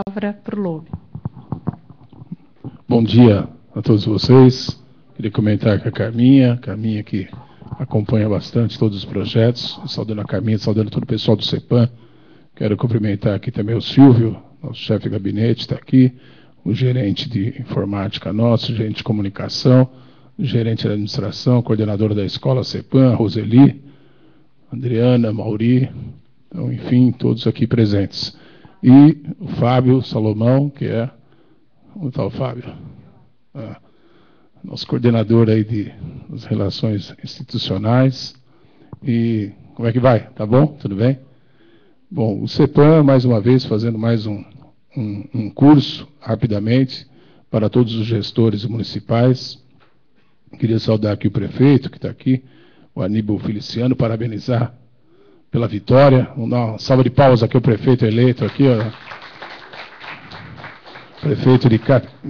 palavra para o Loube. Bom dia a todos vocês. Queria comentar com a Carminha que acompanha bastante todos os projetos, saudando a Carminha, saudando todo o pessoal do CEPAM. Quero cumprimentar aqui também o Silvio, nosso chefe de gabinete, está aqui, o gerente de informática nosso, o gerente de comunicação, o gerente de administração, coordenadora da escola CEPAM, Roseli, Adriana, Mauri, então, enfim, todos aqui presentes. E o Fábio Salomão, que é... Onde está o Fábio? Nosso coordenador aí das relações institucionais. E como é que vai? Tá bom? Tudo bem? Bom, o CEPAM, mais uma vez, fazendo mais um curso, rapidamente, para todos os gestores municipais. Queria saudar aqui o prefeito, que está aqui, o Aníbal Feliciano, parabenizar pela vitória. Vamos dar uma salva de palmas aqui ao prefeito eleito, aqui, ó. Prefeito de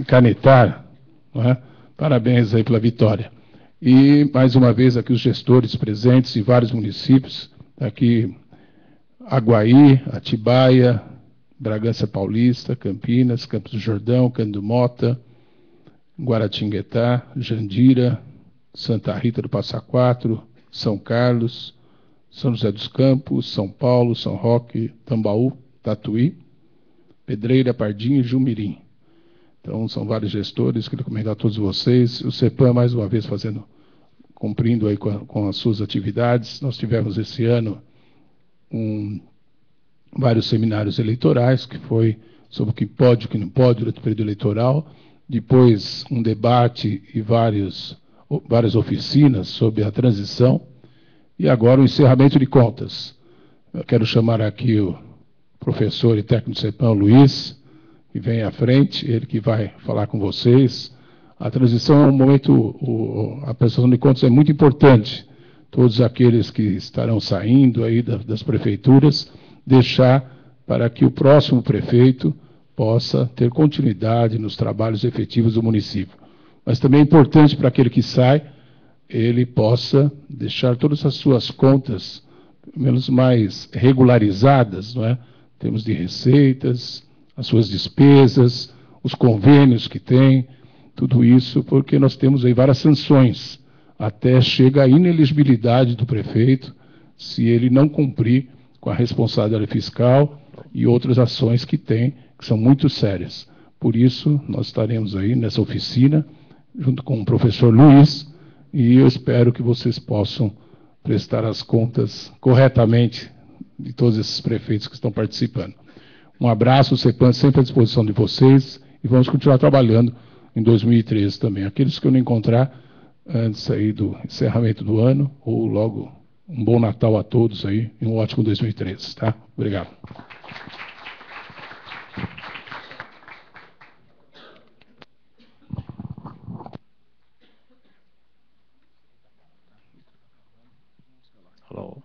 Canetar, não é? Parabéns aí pela vitória. E, mais uma vez, aqui os gestores presentes em vários municípios, aqui Aguaí, Atibaia, Bragança Paulista, Campinas, Campos do Jordão, Cândido Mota, Guaratinguetá, Jandira, Santa Rita do Passa Quatro, São Carlos, São José dos Campos, São Paulo, São Roque, Tambaú, Tatuí, Pedreira, Pardinho e Jumirim. Então, são vários gestores, queria comentar a todos vocês. O CEPAM, mais uma vez, cumprindo aí com as suas atividades. Nós tivemos esse ano vários seminários eleitorais, que foi sobre o que pode e o que não pode durante o período eleitoral. Depois, um debate e várias oficinas sobre a transição. E agora, o encerramento de contas. Eu quero chamar aqui o professor e técnico do CEPAM, Luiz, que vem à frente, ele que vai falar com vocês. A transição é um momento, a prestação de contas é muito importante. Todos aqueles que estarão saindo aí das prefeituras, deixar para que o próximo prefeito possa ter continuidade nos trabalhos efetivos do município. Mas também é importante para aquele que sai, ele possa deixar todas as suas contas, pelo menos mais regularizadas, não é? Em termos de receitas, as suas despesas, os convênios que tem, tudo isso, porque nós temos aí várias sanções, até chega a inelegibilidade do prefeito, se ele não cumprir com a responsabilidade fiscal e outras ações que tem, que são muito sérias. Por isso, nós estaremos aí nessa oficina, junto com o professor Luiz, e eu espero que vocês possam prestar as contas corretamente de todos esses prefeitos que estão participando. Um abraço, o CEPAM sempre à disposição de vocês e vamos continuar trabalhando em 2013 também. Aqueles que eu não encontrar antes aí do encerramento do ano, ou logo um bom Natal a todos aí e um ótimo 2013, tá? Obrigado. Hello.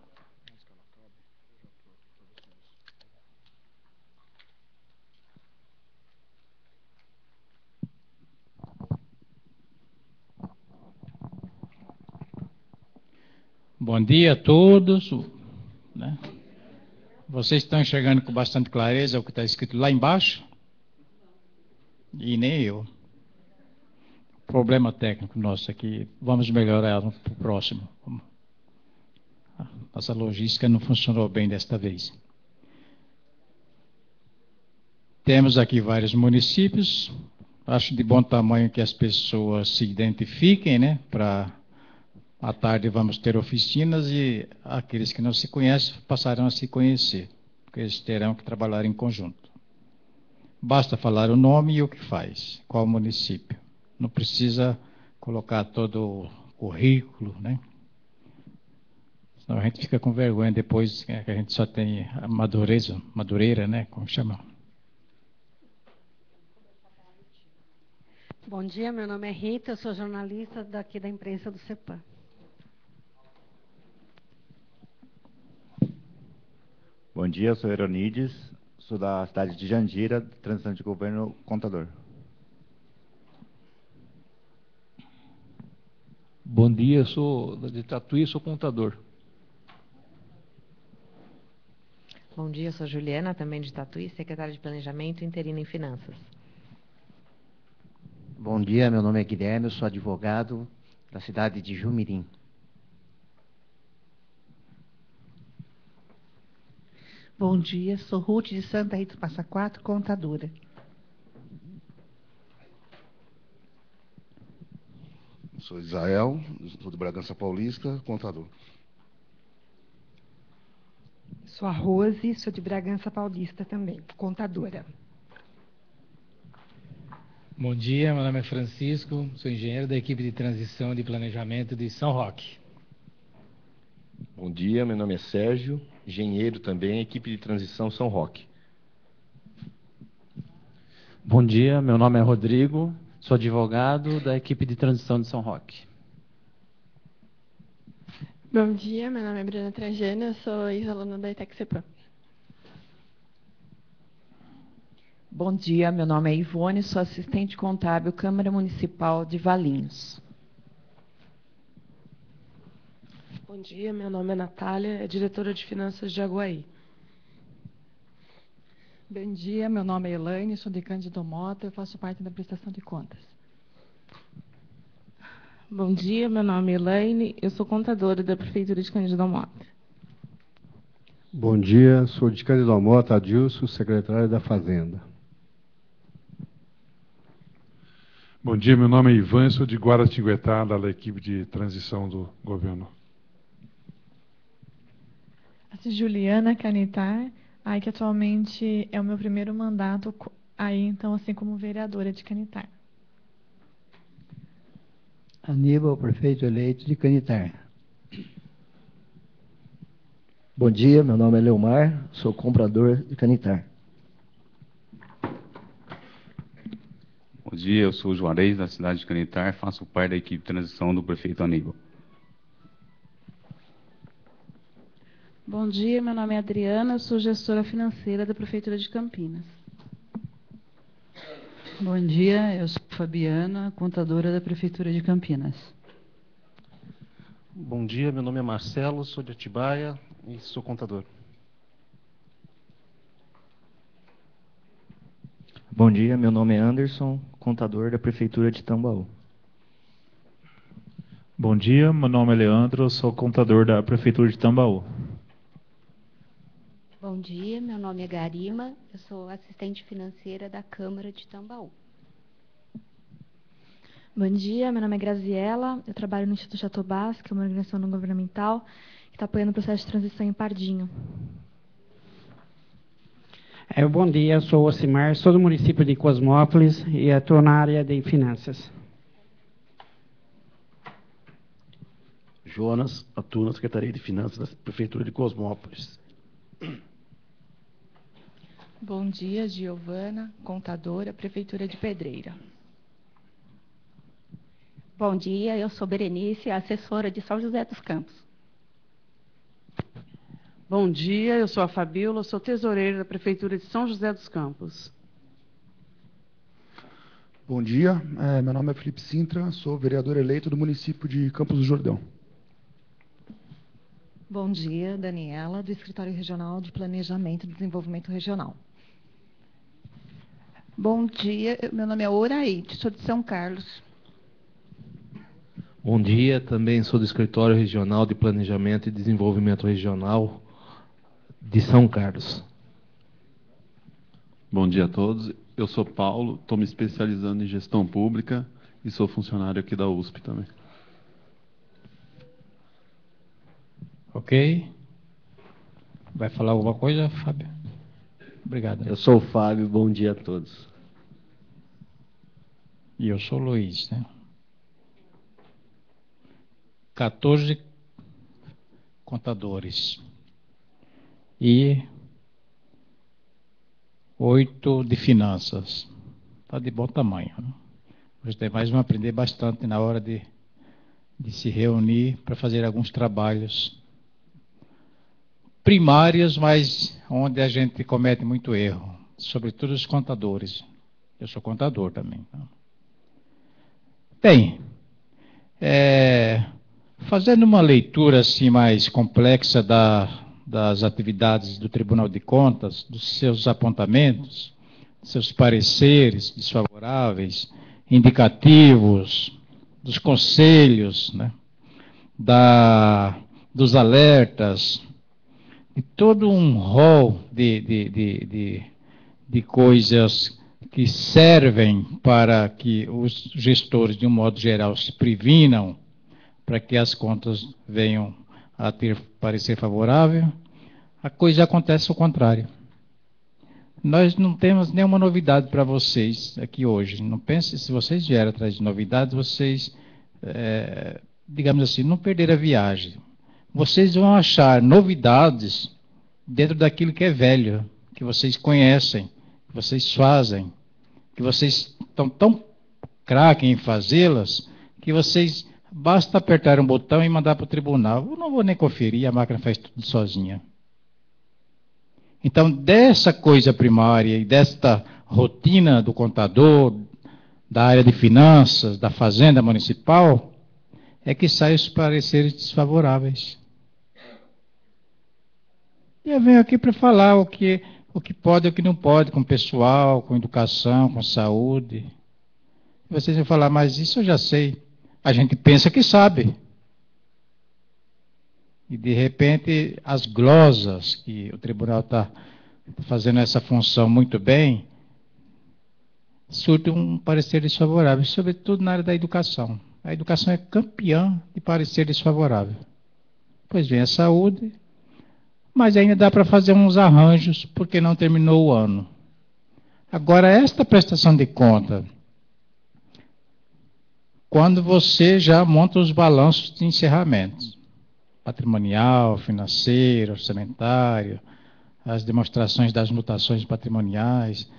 Bom dia a todos. Né? Vocês estão enxergando com bastante clareza o que está escrito lá embaixo? E nem eu. Problema técnico nosso aqui. Vamos melhorar no próximo. Nossa logística não funcionou bem desta vez. Temos aqui vários municípios. Acho de bom tamanho que as pessoas se identifiquem, né? À tarde vamos ter oficinas e aqueles que não se conhecem passarão a se conhecer, porque eles terão que trabalhar em conjunto. Basta falar o nome e o que faz, qual município. Não precisa colocar todo o currículo, né? Senão a gente fica com vergonha depois que a gente só tem a Madureira, né? Como chama? Bom dia, meu nome é Rita, eu sou jornalista daqui da imprensa do CEPAM. Bom dia, eu sou Eronides, sou da cidade de Jandira, transição de governo, contador. Bom dia, sou de Tatuí, sou contador. Bom dia, eu sou Juliana, também de Tatuí, secretária de Planejamento e interina em Finanças. Bom dia, meu nome é Guilherme, eu sou advogado da cidade de Jumirim. Bom dia, sou Ruth de Santa Rita Passa Quatro, contadora. Sou Israel, sou de Bragança Paulista, contador. Sou a Rose, sou de Bragança Paulista também, contadora. Bom dia, meu nome é Francisco, sou engenheiro da equipe de transição de planejamento de São Roque. Bom dia, meu nome é Sérgio, engenheiro também, equipe de transição São Roque. Bom dia, meu nome é Rodrigo, sou advogado da equipe de transição de São Roque. Bom dia, meu nome é Bruna Trajano, eu sou ex-aluna da ETEC CEPAM. Bom dia, meu nome é Ivone, sou assistente contábil Câmara Municipal de Valinhos. Bom dia, meu nome é Natália, é diretora de finanças de Aguaí. Bom dia, meu nome é Elaine, sou de Cândido Mota, eu faço parte da prestação de contas. Bom dia, meu nome é Elaine, eu sou contadora da Prefeitura de Cândido Mota. Bom dia, sou de Cândido Mota, Adilson, secretário da Fazenda. Bom dia, meu nome é Ivan, sou de Guaratinguetá, da equipe de transição do governo. Eu sou Juliana Canitar, aí que atualmente é o meu primeiro mandato, aí então assim como vereadora de Canitar. Aníbal, prefeito eleito de Canitar. Bom dia, meu nome é Leomar, sou comprador de Canitar. Bom dia, eu sou o Juarez, da cidade de Canitar, faço parte da equipe de transição do prefeito Aníbal. Bom dia, meu nome é Adriana, eu sou gestora financeira da Prefeitura de Campinas. Bom dia, eu sou Fabiana, contadora da Prefeitura de Campinas. Bom dia, meu nome é Marcelo, sou de Atibaia e sou contador. Bom dia, meu nome é Anderson, contador da Prefeitura de Tambaú. Bom dia, meu nome é Leandro, eu sou contador da Prefeitura de Tambaú. Bom dia, meu nome é Garima, eu sou assistente financeira da Câmara de Tambaú. Bom dia, meu nome é Graziela, eu trabalho no Instituto Jatobás, que é uma organização não governamental que está apoiando o processo de transição em Pardinho. Bom dia, eu sou o Ocimar, sou do município de Cosmópolis e atuo na área de finanças. Jonas, atuo na Secretaria de Finanças da Prefeitura de Cosmópolis. Bom dia, Giovana, contadora, Prefeitura de Pedreira. Bom dia, eu sou Berenice, assessora de São José dos Campos. Bom dia, eu sou a Fabíola, sou tesoureira da Prefeitura de São José dos Campos. Bom dia, meu nome é Felipe Sintra, sou vereador eleito do município de Campos do Jordão. Bom dia, Daniela, do Escritório Regional de Planejamento e Desenvolvimento Regional. Bom dia, meu nome é Oraide, sou de São Carlos. Bom dia, também sou do Escritório Regional de Planejamento e Desenvolvimento Regional de São Carlos. Bom dia a todos, eu sou Paulo, estou me especializando em gestão pública e sou funcionário aqui da USP também. Ok. Vai falar alguma coisa, Fábio? Obrigado. Eu sou o Fábio, bom dia a todos. E eu sou o Luiz, né? 14 contadores e 8 de finanças. Está de bom tamanho, né? Os demais vão aprender bastante na hora de se reunir para fazer alguns trabalhos primários, mas onde a gente comete muito erro, sobretudo os contadores. Eu sou contador também. Bem, fazendo uma leitura assim mais complexa das atividades do Tribunal de Contas, dos seus apontamentos, seus pareceres desfavoráveis, indicativos, dos conselhos, né, dos alertas, de todo um rol de coisas que servem para que os gestores, de um modo geral, se previnam para que as contas venham a ter parecer favorável, a coisa acontece ao contrário. Nós não temos nenhuma novidade para vocês aqui hoje. Não pense, se vocês vierem atrás de novidades, vocês, digamos assim, não perderam a viagem. Vocês vão achar novidades dentro daquilo que é velho, que vocês conhecem, que vocês fazem, que vocês estão tão craque em fazê-las, que vocês basta apertar um botão e mandar para o tribunal. Eu não vou nem conferir, a máquina faz tudo sozinha. Então, dessa coisa primária e desta rotina do contador, da área de finanças, da fazenda municipal, é que saem os pareceres desfavoráveis. E eu venho aqui para falar o que pode e o que não pode, com pessoal, com educação, com saúde. E vocês vão falar, mas isso eu já sei. A gente pensa que sabe. E, de repente, as glosas, que o tribunal está fazendo essa função muito bem, surtem um parecer desfavorável, sobretudo na área da educação. A educação é campeã de parecer desfavorável. Pois vem a saúde, mas ainda dá para fazer uns arranjos, porque não terminou o ano. Agora, esta prestação de conta, quando você já monta os balanços de encerramento, patrimonial, financeiro, orçamentário, as demonstrações das mutações patrimoniais,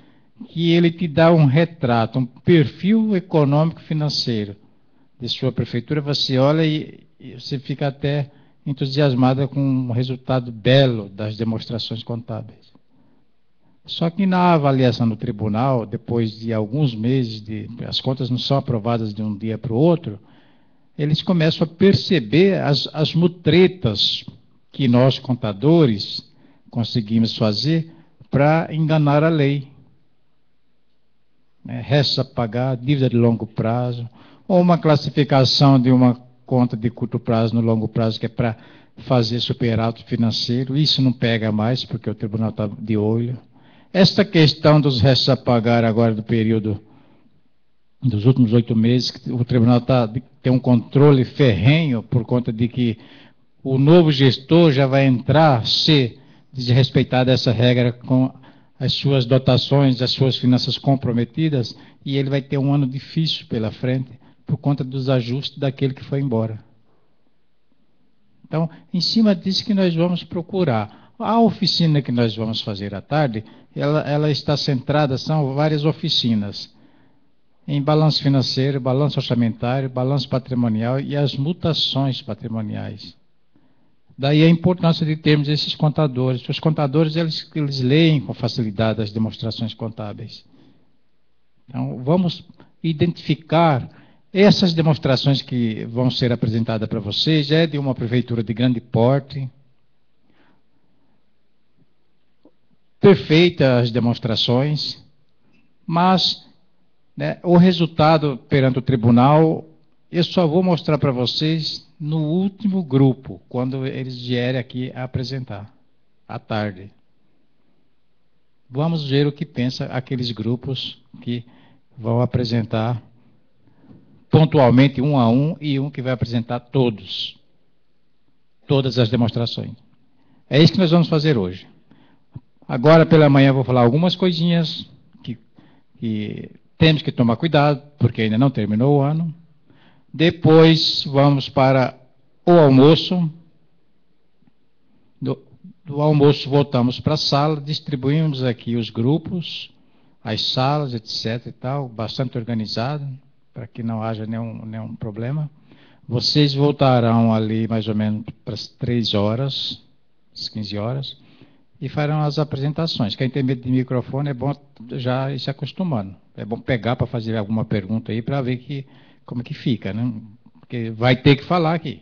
que ele te dá um retrato, um perfil econômico financeiro de sua prefeitura, você olha e você fica até entusiasmada com um resultado belo das demonstrações contábeis. Só que na avaliação do tribunal, depois de alguns meses, as contas não são aprovadas de um dia para o outro, eles começam a perceber as mutretas que nós, contadores, conseguimos fazer para enganar a lei. Resta a pagar, dívida de longo prazo, ou uma classificação de uma conta de curto prazo no longo prazo, que é para fazer superávit financeiro. Isso não pega mais, porque o tribunal está de olho. Esta questão dos restos a pagar agora do período dos últimos 8 meses, o tribunal tem um controle ferrenho por conta de que o novo gestor já vai entrar se desrespeitar essa regra com as suas dotações, as suas finanças comprometidas, e ele vai ter um ano difícil pela frente por conta dos ajustes daquele que foi embora. Então, em cima disso que nós vamos procurar. A oficina que nós vamos fazer à tarde, ela está centrada, são várias oficinas, em balanço financeiro, balanço orçamentário, balanço patrimonial e as mutações patrimoniais. Daí a importância de termos esses contadores. Os contadores, eles leem com facilidade as demonstrações contábeis. Então, vamos identificar essas demonstrações que vão ser apresentadas para vocês. É de uma prefeitura de grande porte. Perfeitas as demonstrações, mas o resultado perante o tribunal, eu só vou mostrar para vocês no último grupo, quando eles vierem aqui a apresentar, à tarde. Vamos ver o que pensa aqueles grupos que vão apresentar pontualmente um a um e um que vai apresentar todas as demonstrações. É isso que nós vamos fazer hoje. Agora pela manhã eu vou falar algumas coisinhas que temos que tomar cuidado, porque ainda não terminou o ano. Depois vamos para o almoço. Do almoço voltamos para a sala, distribuímos aqui os grupos, as salas, etc. e tal, bastante organizado, para que não haja nenhum problema. Vocês voltarão ali mais ou menos para as 3 horas, às 15 horas, e farão as apresentações. Quem tem medo de microfone é bom já ir se acostumando. É bom pegar para fazer alguma pergunta aí para ver como que fica, né? Porque vai ter que falar aqui.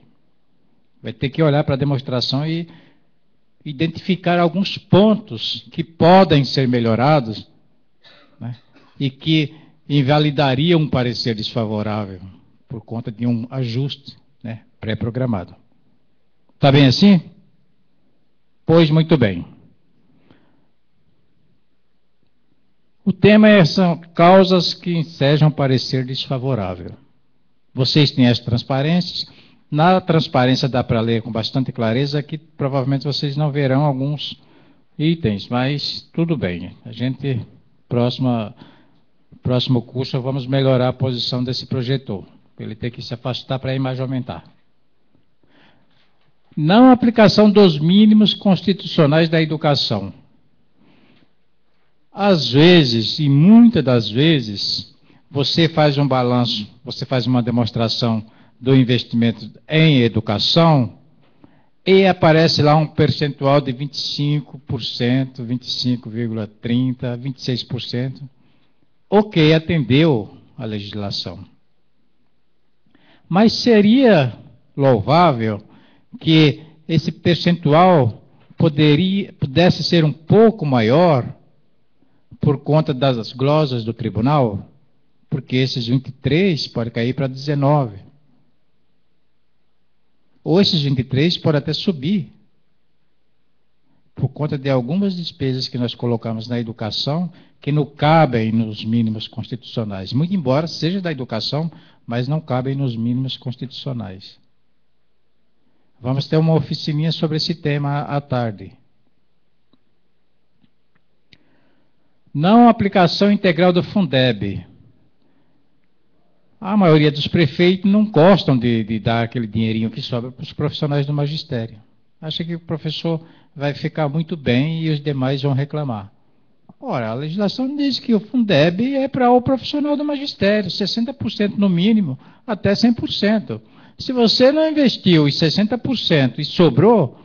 Vai ter que olhar para a demonstração e identificar alguns pontos que podem ser melhorados, né, e que invalidariam um parecer desfavorável por conta de um ajuste, né, pré-programado. Está bem assim? Pois muito bem. O tema são causas que ensejam parecer desfavorável. Vocês têm as transparências. Na transparência dá para ler com bastante clareza que provavelmente vocês não verão alguns itens, mas tudo bem. A gente, próximo curso, vamos melhorar a posição desse projetor. Ele tem que se afastar para a imagem aumentar. Não aplicação dos mínimos constitucionais da educação. Às vezes, e muitas das vezes, você faz um balanço, você faz uma demonstração do investimento em educação e aparece lá um percentual de 25%, 25,30%, 26%. Ok, atendeu a legislação. Mas seria louvável que esse percentual pudesse ser um pouco maior por conta das glosas do tribunal, porque esses 23 podem cair para 19. Ou esses 23 podem até subir, por conta de algumas despesas que nós colocamos na educação, que não cabem nos mínimos constitucionais. Muito embora seja da educação, mas não cabem nos mínimos constitucionais. Vamos ter uma oficininha sobre esse tema à tarde. Não aplicação integral do Fundeb. A maioria dos prefeitos não gostam de dar aquele dinheirinho que sobra para os profissionais do magistério. Acha que o professor vai ficar muito bem e os demais vão reclamar. Ora, a legislação diz que o Fundeb é para o profissional do magistério, 60% no mínimo, até 100%. Se você não investiu os 60% e sobrou,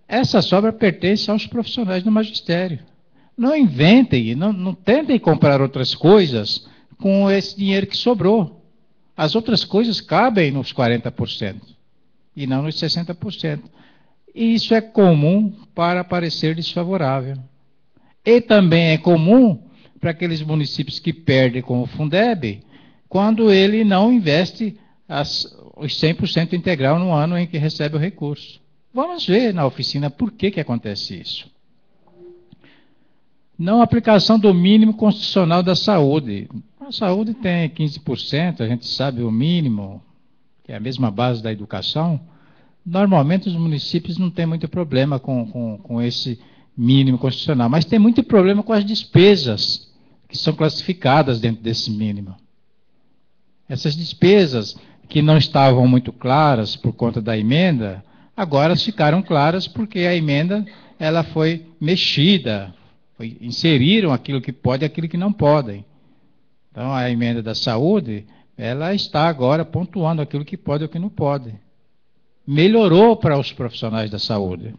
essa sobra pertence aos profissionais do magistério. Não inventem, não tentem comprar outras coisas com esse dinheiro que sobrou. As outras coisas cabem nos 40% e não nos 60%. E isso é comum para parecer desfavorável. E também é comum para aqueles municípios que perdem com o Fundeb, quando ele não investe os 100% integral no ano em que recebe o recurso. Vamos ver na oficina por que acontece isso. Não aplicação do mínimo constitucional da saúde. A saúde tem 15%, a gente sabe o mínimo, que é a mesma base da educação. Normalmente os municípios não têm muito problema com esse mínimo constitucional, mas tem muito problema com as despesas que são classificadas dentro desse mínimo. Essas despesas que não estavam muito claras por conta da emenda, agora ficaram claras porque a emenda ela foi mexida, inseriram aquilo que pode e aquilo que não podem. Então a emenda da saúde, ela está agora pontuando aquilo que pode e o que não pode. Melhorou para os profissionais da saúde.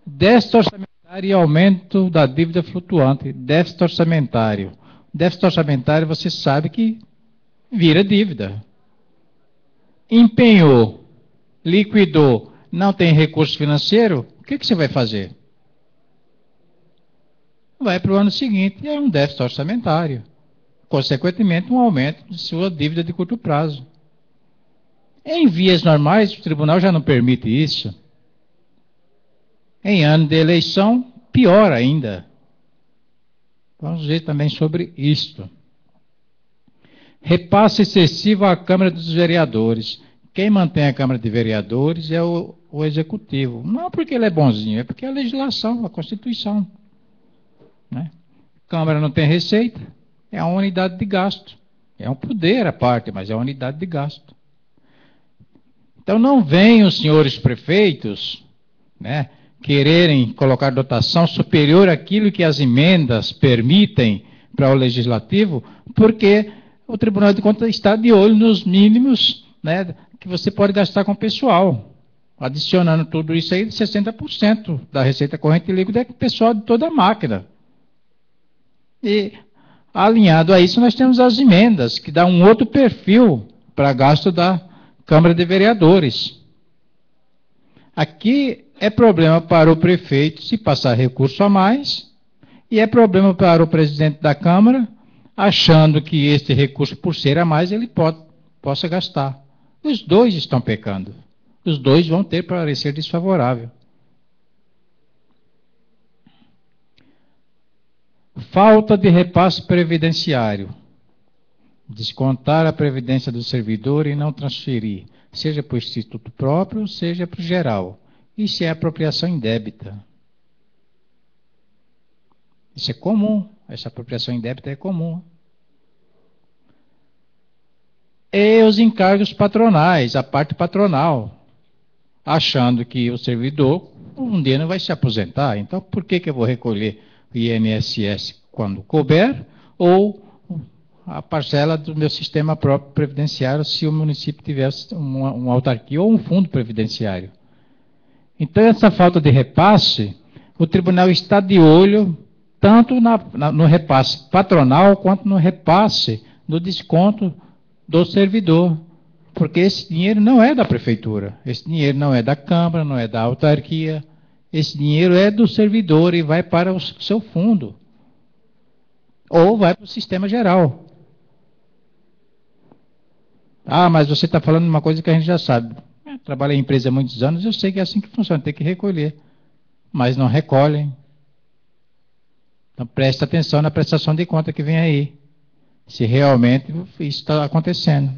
Déficit orçamentário e aumento da dívida flutuante. Déficit orçamentário. Déficit orçamentário você sabe que vira dívida. Empenhou, liquidou, não tem recurso financeiro, o que você vai fazer? Vai para o ano seguinte e é um déficit orçamentário. Consequentemente, um aumento de sua dívida de curto prazo. Em vias normais, o tribunal já não permite isso. Em ano de eleição, pior ainda. Vamos ver também sobre isto. Repasse excessivo à Câmara dos Vereadores. Quem mantém a Câmara de Vereadores é o Executivo. Não porque ele é bonzinho, é porque é a legislação, a Constituição. Né? Câmara não tem receita, é uma unidade de gasto. É um poder à parte, mas é uma unidade de gasto. Então não venham os senhores prefeitos, né, quererem colocar dotação superior àquilo que as emendas permitem para o Legislativo, porque o Tribunal de Contas está de olho nos mínimos, né, que você pode gastar com o pessoal. Adicionando tudo isso aí, 60% da receita corrente líquida é o pessoal de toda a máquina. E alinhado a isso, nós temos as emendas, que dá um outro perfil para gasto da Câmara de Vereadores. Aqui é problema para o prefeito se passar recurso a mais, e é problema para o presidente da Câmara, achando que este recurso, por ser a mais, ele possa gastar. Os dois estão pecando. Os dois vão ter parecer desfavorável. Falta de repasse previdenciário. Descontar a previdência do servidor e não transferir, seja para o instituto próprio, seja para o geral. Isso é apropriação indébita. Isso é comum. Essa apropriação indébita é comum. E os encargos patronais, a parte patronal, achando que o servidor um dia não vai se aposentar. Então, por que eu vou recolher o INSS quando couber, ou a parcela do meu sistema próprio previdenciário se o município tivesse uma autarquia ou um fundo previdenciário? Então, essa falta de repasse, o tribunal está de olho tanto no repasse patronal quanto no repasse do desconto do servidor, porque esse dinheiro não é da prefeitura, esse dinheiro não é da Câmara, não é da autarquia, esse dinheiro é do servidor e vai para o seu fundo, ou vai para o sistema geral. Ah, mas você está falando de uma coisa que a gente já sabe. Eu trabalhei em empresa há muitos anos, eu sei que é assim que funciona, tem que recolher, mas não recolhem. Então presta atenção na prestação de conta que vem aí, se realmente isso está acontecendo.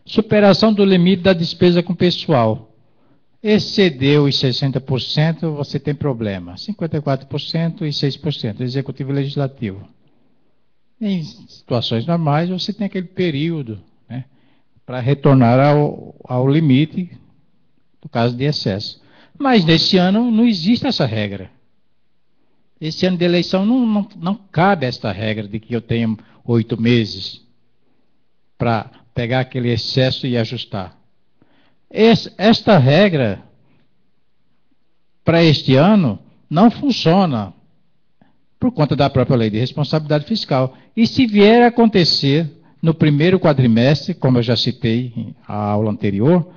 Superação do limite da despesa com pessoal. Excedeu os 60%, você tem problema. 54% e 6%, executivo e legislativo. Em situações normais, você tem aquele período, né, para retornar ao limite, no caso de excesso. Mas nesse ano não existe essa regra. Esse ano de eleição não cabe esta regra de que eu tenho 8 meses para pegar aquele excesso e ajustar. Esta regra, para este ano, não funciona por conta da própria lei de responsabilidade fiscal. E se vier a acontecer no primeiro quadrimestre, como eu já citei na aula anterior,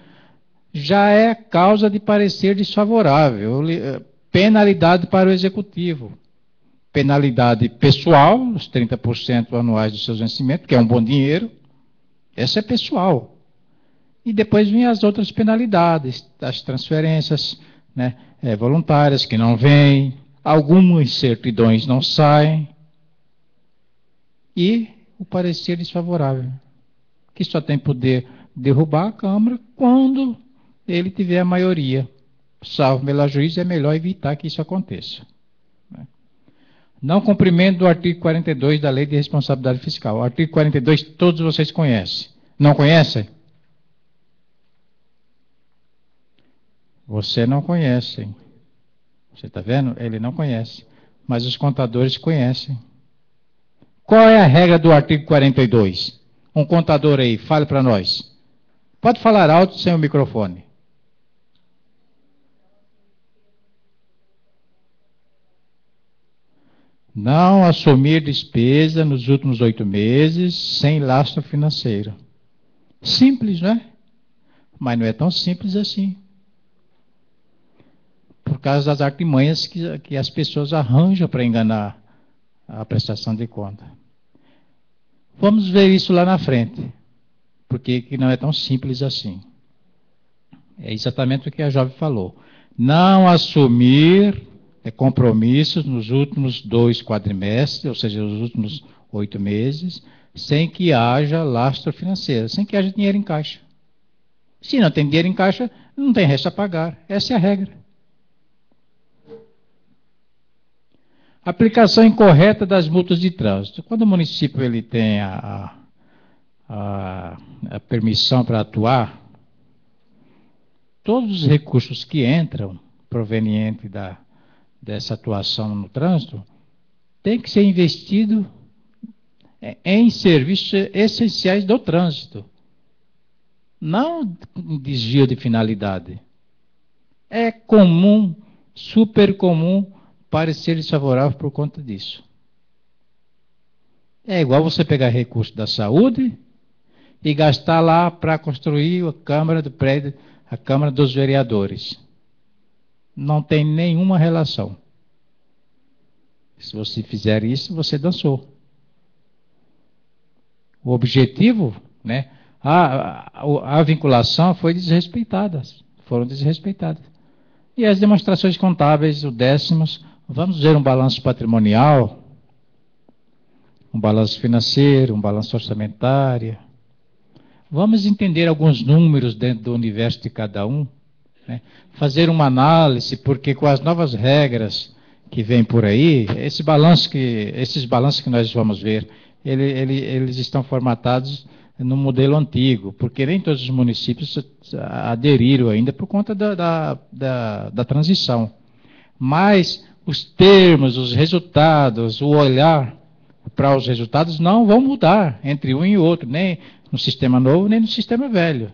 já é causa de parecer desfavorável, penalidade para o executivo. Penalidade pessoal, os 30% anuais dos seus vencimentos, que é um bom dinheiro, essa é pessoal. E depois vem as outras penalidades, as transferências, né, voluntárias que não vêm, algumas certidões não saem, e o parecer desfavorável, que só tem poder derrubar a Câmara quando ele tiver a maioria. Salvo pelo juízo, é melhor evitar que isso aconteça. Não cumprimento do artigo 42 da Lei de Responsabilidade Fiscal. O artigo 42 todos vocês conhecem. Não conhecem? Você não conhece. Você está vendo? Ele não conhece. Mas os contadores conhecem. Qual é a regra do artigo 42? Um contador aí, fale para nós. Pode falar alto sem o microfone. Não assumir despesa nos últimos 8 meses sem lastro financeiro. Simples, não é? Mas não é tão simples assim. Por causa das artimanhas que as pessoas arranjam para enganar a prestação de conta. Vamos ver isso lá na frente. Porque que não é tão simples assim. É exatamente o que a jovem falou. Não assumir compromissos nos últimos 2 quadrimestres, ou seja, nos últimos 8 meses, sem que haja lastro financeiro, sem que haja dinheiro em caixa. Se não tem dinheiro em caixa, não tem resto a pagar. Essa é a regra. Aplicação incorreta das multas de trânsito. Quando o município ele tem a permissão para atuar, todos os recursos que entram provenientes dessa atuação no trânsito tem que ser investido em serviços essenciais do trânsito, não em desvio de finalidade. É comum, super comum, parecer desfavorável por conta disso. É igual você pegar recurso da saúde e gastar lá para construir a Câmara do prédio, a Câmara dos Vereadores. Não tem nenhuma relação. Se você fizer isso, você dançou. O objetivo, né? A vinculação foi desrespeitada, foram desrespeitadas. E as demonstrações contábeis, o 10º, vamos ver um balanço patrimonial, um balanço financeiro, um balanço orçamentário. Vamos entender alguns números dentro do universo de cada um, né? Fazer uma análise, porque com as novas regras que vêm por aí, esses balanços que nós vamos ver, eles estão formatados no modelo antigo, porque nem todos os municípios aderiram ainda por conta da transição. Mas os termos, os resultados, o olhar para os resultados não vão mudar entre um e outro, nem no sistema novo, nem no sistema velho.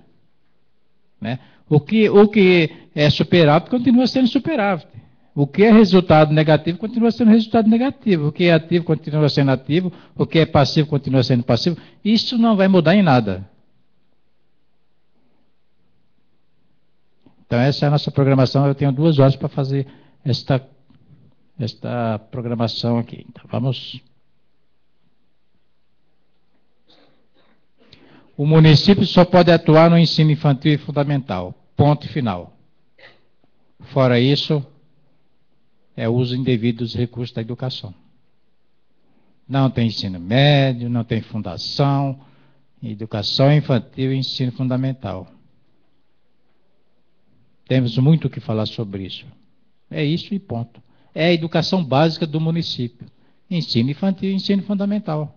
Né? O que é superávit continua sendo superávit. O que é resultado negativo continua sendo resultado negativo. O que é ativo continua sendo ativo. O que é passivo continua sendo passivo. Isso não vai mudar em nada. Então essa é a nossa programação. Eu tenho 2 horas para fazer esta programação aqui. Então vamos. O município só pode atuar no ensino infantil e fundamental. Ponto final. Fora isso, é uso indevido dos recursos da educação. Não tem ensino médio, não tem fundação, educação infantil e ensino fundamental. Temos muito o que falar sobre isso. É isso e ponto. É a educação básica do município. Ensino infantil e ensino fundamental.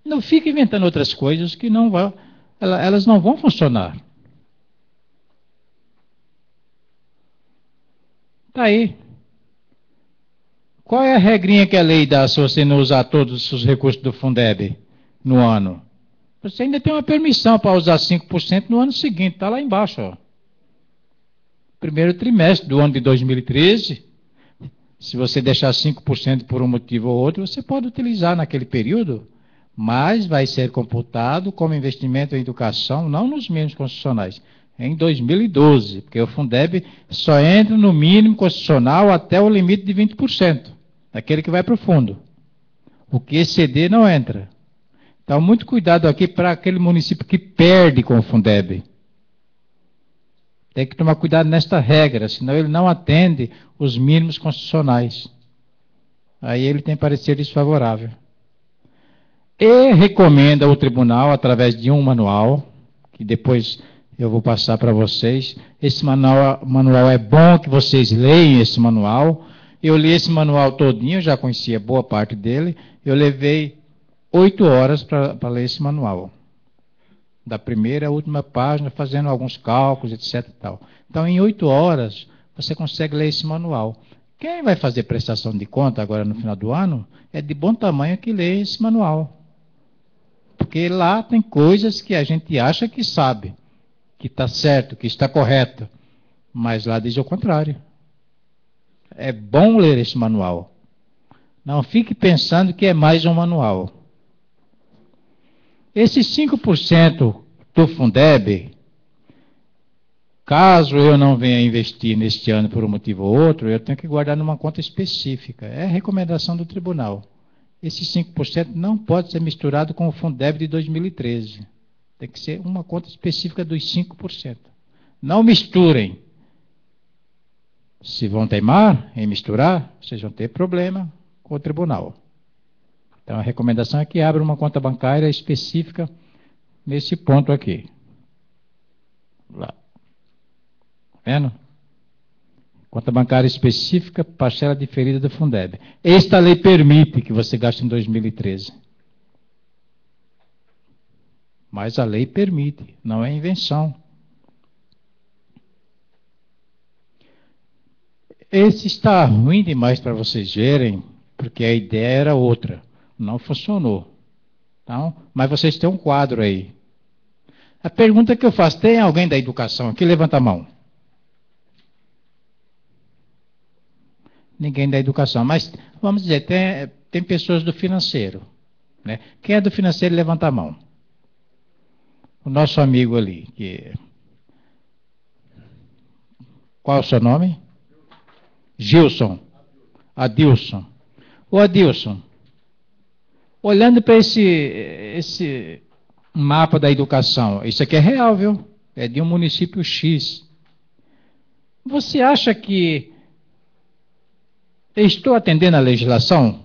Não fique inventando outras coisas que não vão, elas não vão funcionar. Está aí. Qual é a regrinha que a lei dá se você não usar todos os recursos do Fundeb no ano? Você ainda tem uma permissão para usar 5% no ano seguinte, está lá embaixo. Ó. Primeiro trimestre do ano de 2013, se você deixar 5% por um motivo ou outro, você pode utilizar naquele período, mas vai ser computado como investimento em educação, não nos mínimos constitucionais, em 2012, porque o Fundeb só entra no mínimo constitucional até o limite de 20%, daquele que vai para o fundo. O que exceder não entra. Então, muito cuidado aqui para aquele município que perde com o Fundeb. Tem que tomar cuidado nesta regra, senão ele não atende os mínimos constitucionais. Aí ele tem parecer desfavorável. E recomenda ao tribunal, através de um manual, que depois eu vou passar para vocês. Esse manual é bom que vocês leiam esse manual. Eu li esse manual todinho, já conhecia boa parte dele. Eu levei 8 horas para ler esse manual. Da primeira à última página, fazendo alguns cálculos, etc. E tal. Então, em 8 horas, você consegue ler esse manual. Quem vai fazer prestação de conta agora no final do ano, é de bom tamanho que lê esse manual. Porque lá tem coisas que a gente acha que sabe, que está certo, que está correto. Mas lá diz o contrário. É bom ler esse manual. Não fique pensando que é mais um manual. Esses 5% do Fundeb, caso eu não venha investir neste ano por um motivo ou outro, eu tenho que guardar numa conta específica. É a recomendação do tribunal. Esse 5% não pode ser misturado com o Fundeb de 2013. Tem que ser uma conta específica dos 5%. Não misturem. Se vão teimar em misturar, vocês vão ter problema com o tribunal. Então a recomendação é que abra uma conta bancária específica nesse ponto aqui. Lá. Tá vendo? Conta bancária específica, parcela diferida do Fundeb. Esta lei permite que você gaste em 2013. Mas a lei permite, não é invenção. Esse está ruim demais para vocês verem, porque a ideia era outra. Não funcionou. Então, mas vocês têm um quadro aí. A pergunta que eu faço, tem alguém da educação aqui? Levanta a mão. Ninguém da educação, mas vamos dizer, tem pessoas do financeiro. Né? Quem é do financeiro, levanta a mão. o nosso amigo ali, qual é o seu nome? Gilson. Adilson. Ô Adilson, olhando para esse mapa da educação, isso aqui é real, viu? É de um município X. Você acha que eu estou atendendo a legislação?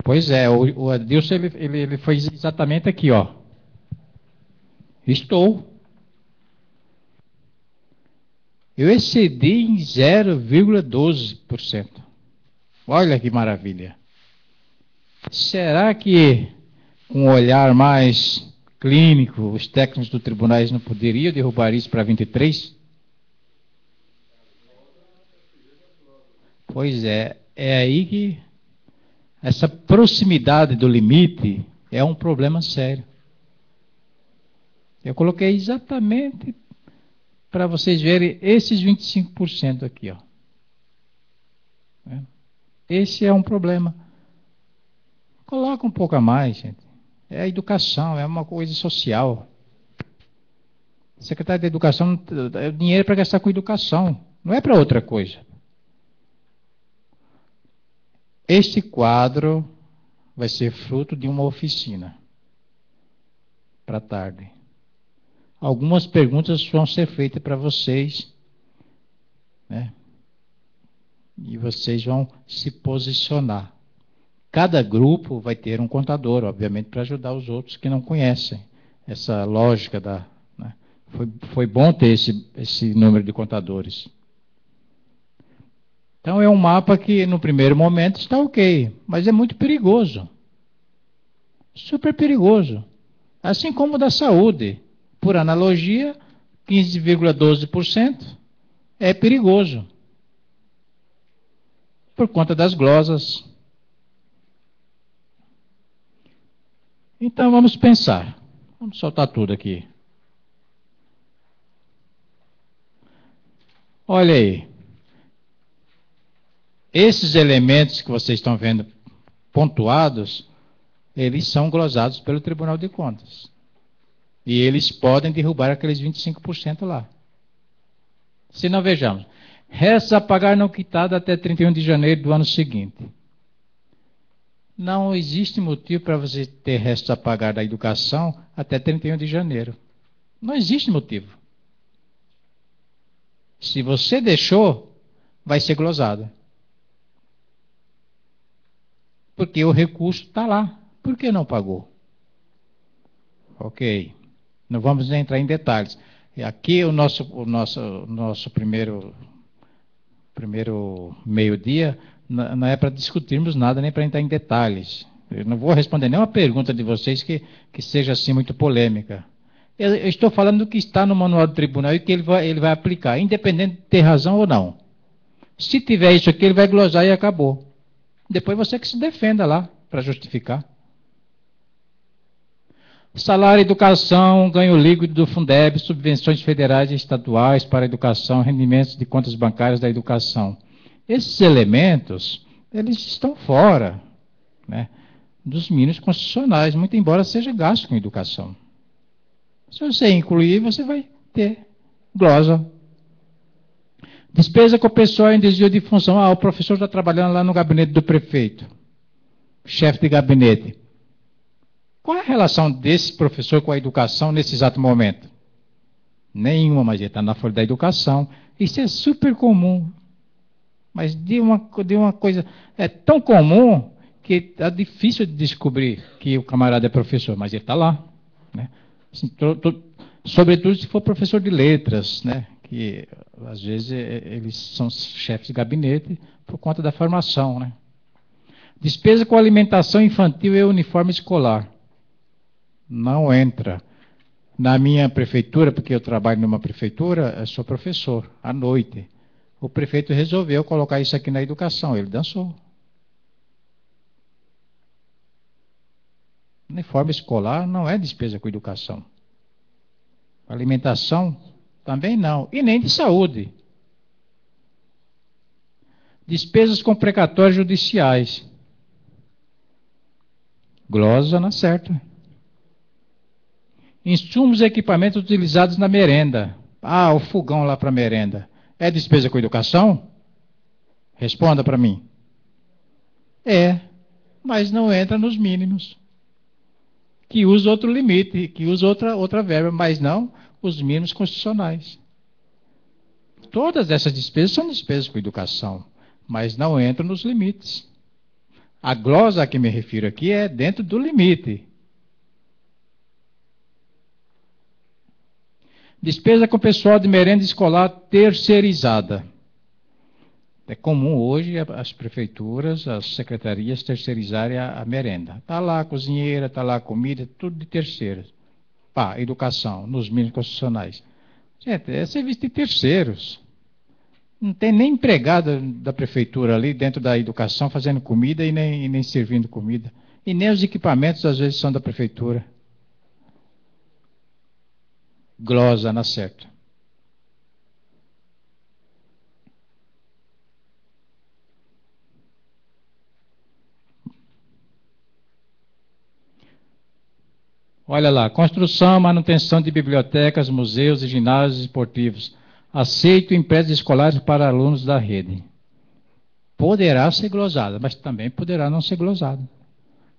Pois é, o Adilson ele foi exatamente aqui, ó. Estou. Eu excedi em 0,12%. Olha que maravilha. Será que, com um olhar mais clínico, os técnicos do tribunais não poderiam derrubar isso para 23%? Pois é, é aí que essa proximidade do limite é um problema sério. Eu coloquei exatamente para vocês verem esses 25% aqui, ó. Esse é um problema. Coloca um pouco a mais, gente. É a educação, é uma coisa social. O secretário de Educação, é dinheiro para gastar com educação, não é para outra coisa. Este quadro vai ser fruto de uma oficina para tarde. Algumas perguntas vão ser feitas para vocês, né? E vocês vão se posicionar. Cada grupo vai ter um contador, obviamente, para ajudar os outros que não conhecem essa lógica da, né? Foi bom ter esse número de contadores. Então é um mapa que no primeiro momento está ok, mas é muito perigoso. Super perigoso. Assim como o da saúde. Por analogia, 15,12% é perigoso. Por conta das glosas. Então vamos pensar. Vamos soltar tudo aqui. Olha aí. Esses elementos que vocês estão vendo pontuados, eles são glosados pelo Tribunal de Contas. E eles podem derrubar aqueles 25% lá. Se não, vejamos. Restos a pagar não quitado até 31 de janeiro do ano seguinte. Não existe motivo para você ter restos a pagar da educação até 31 de janeiro. Não existe motivo. Se você deixou, vai ser glosado. Porque o recurso está lá. Por que não pagou? Ok. Não vamos entrar em detalhes. Aqui o nosso primeiro meio-dia não é para discutirmos nada, nem para entrar em detalhes. Eu não vou responder nenhuma pergunta de vocês que seja assim muito polêmica. Eu estou falando do que está no manual do tribunal e que ele vai aplicar, independente de ter razão ou não. Se tiver isso aqui, ele vai glosar e acabou. Depois você que se defenda lá para justificar. Salário, educação, ganho líquido do Fundeb, subvenções federais e estaduais para a educação, rendimentos de contas bancárias da educação. Esses elementos, eles estão fora, né, dos mínimos constitucionais, muito embora seja gasto com educação. Se você incluir, você vai ter glosa. Despesa com o pessoal em desvio de função. O professor está trabalhando lá no gabinete do prefeito, chefe de gabinete. Qual é a relação desse professor com a educação nesse exato momento? Nenhuma, mas ele está na folha da educação. Isso é super comum. Mas de uma coisa... É tão comum que é difícil de descobrir que o camarada é professor, mas ele está lá. Né? Assim, sobretudo se for professor de letras, né? Que às vezes eles são chefes de gabinete por conta da formação. Né? Despesa com alimentação infantil e uniforme escolar. Não entra. Na minha prefeitura, porque eu trabalho numa prefeitura, eu sou professor, à noite. O prefeito resolveu colocar isso aqui na educação, ele dançou. Uniforme escolar não é despesa com educação. Alimentação também não, e nem de saúde. Despesas com precatórios judiciais. Glosa na certa. Insumos e equipamentos utilizados na merenda. Ah, o fogão lá para merenda. É despesa com educação? Responda para mim. É, mas não entra nos mínimos. Que usa outro limite, que usa outra verba, mas não os mínimos constitucionais. Todas essas despesas são despesas com educação, mas não entram nos limites. A glosa a que me refiro aqui é dentro do limite. Despesa com pessoal de merenda escolar terceirizada. É comum hoje as prefeituras, as secretarias terceirizarem a merenda. Está lá a cozinheira, está lá a comida, tudo de terceiros. Pá, educação, nos mínimos constitucionais. Gente, é serviço de terceiros. Não tem nem empregada da prefeitura ali dentro da educação fazendo comida e nem servindo comida. E nem os equipamentos às vezes são da prefeitura. Glosa na certa. Olha lá, construção, manutenção de bibliotecas, museus e ginásios esportivos. Aceito empréstimos escolares para alunos da rede. Poderá ser glosada, mas também poderá não ser glosada.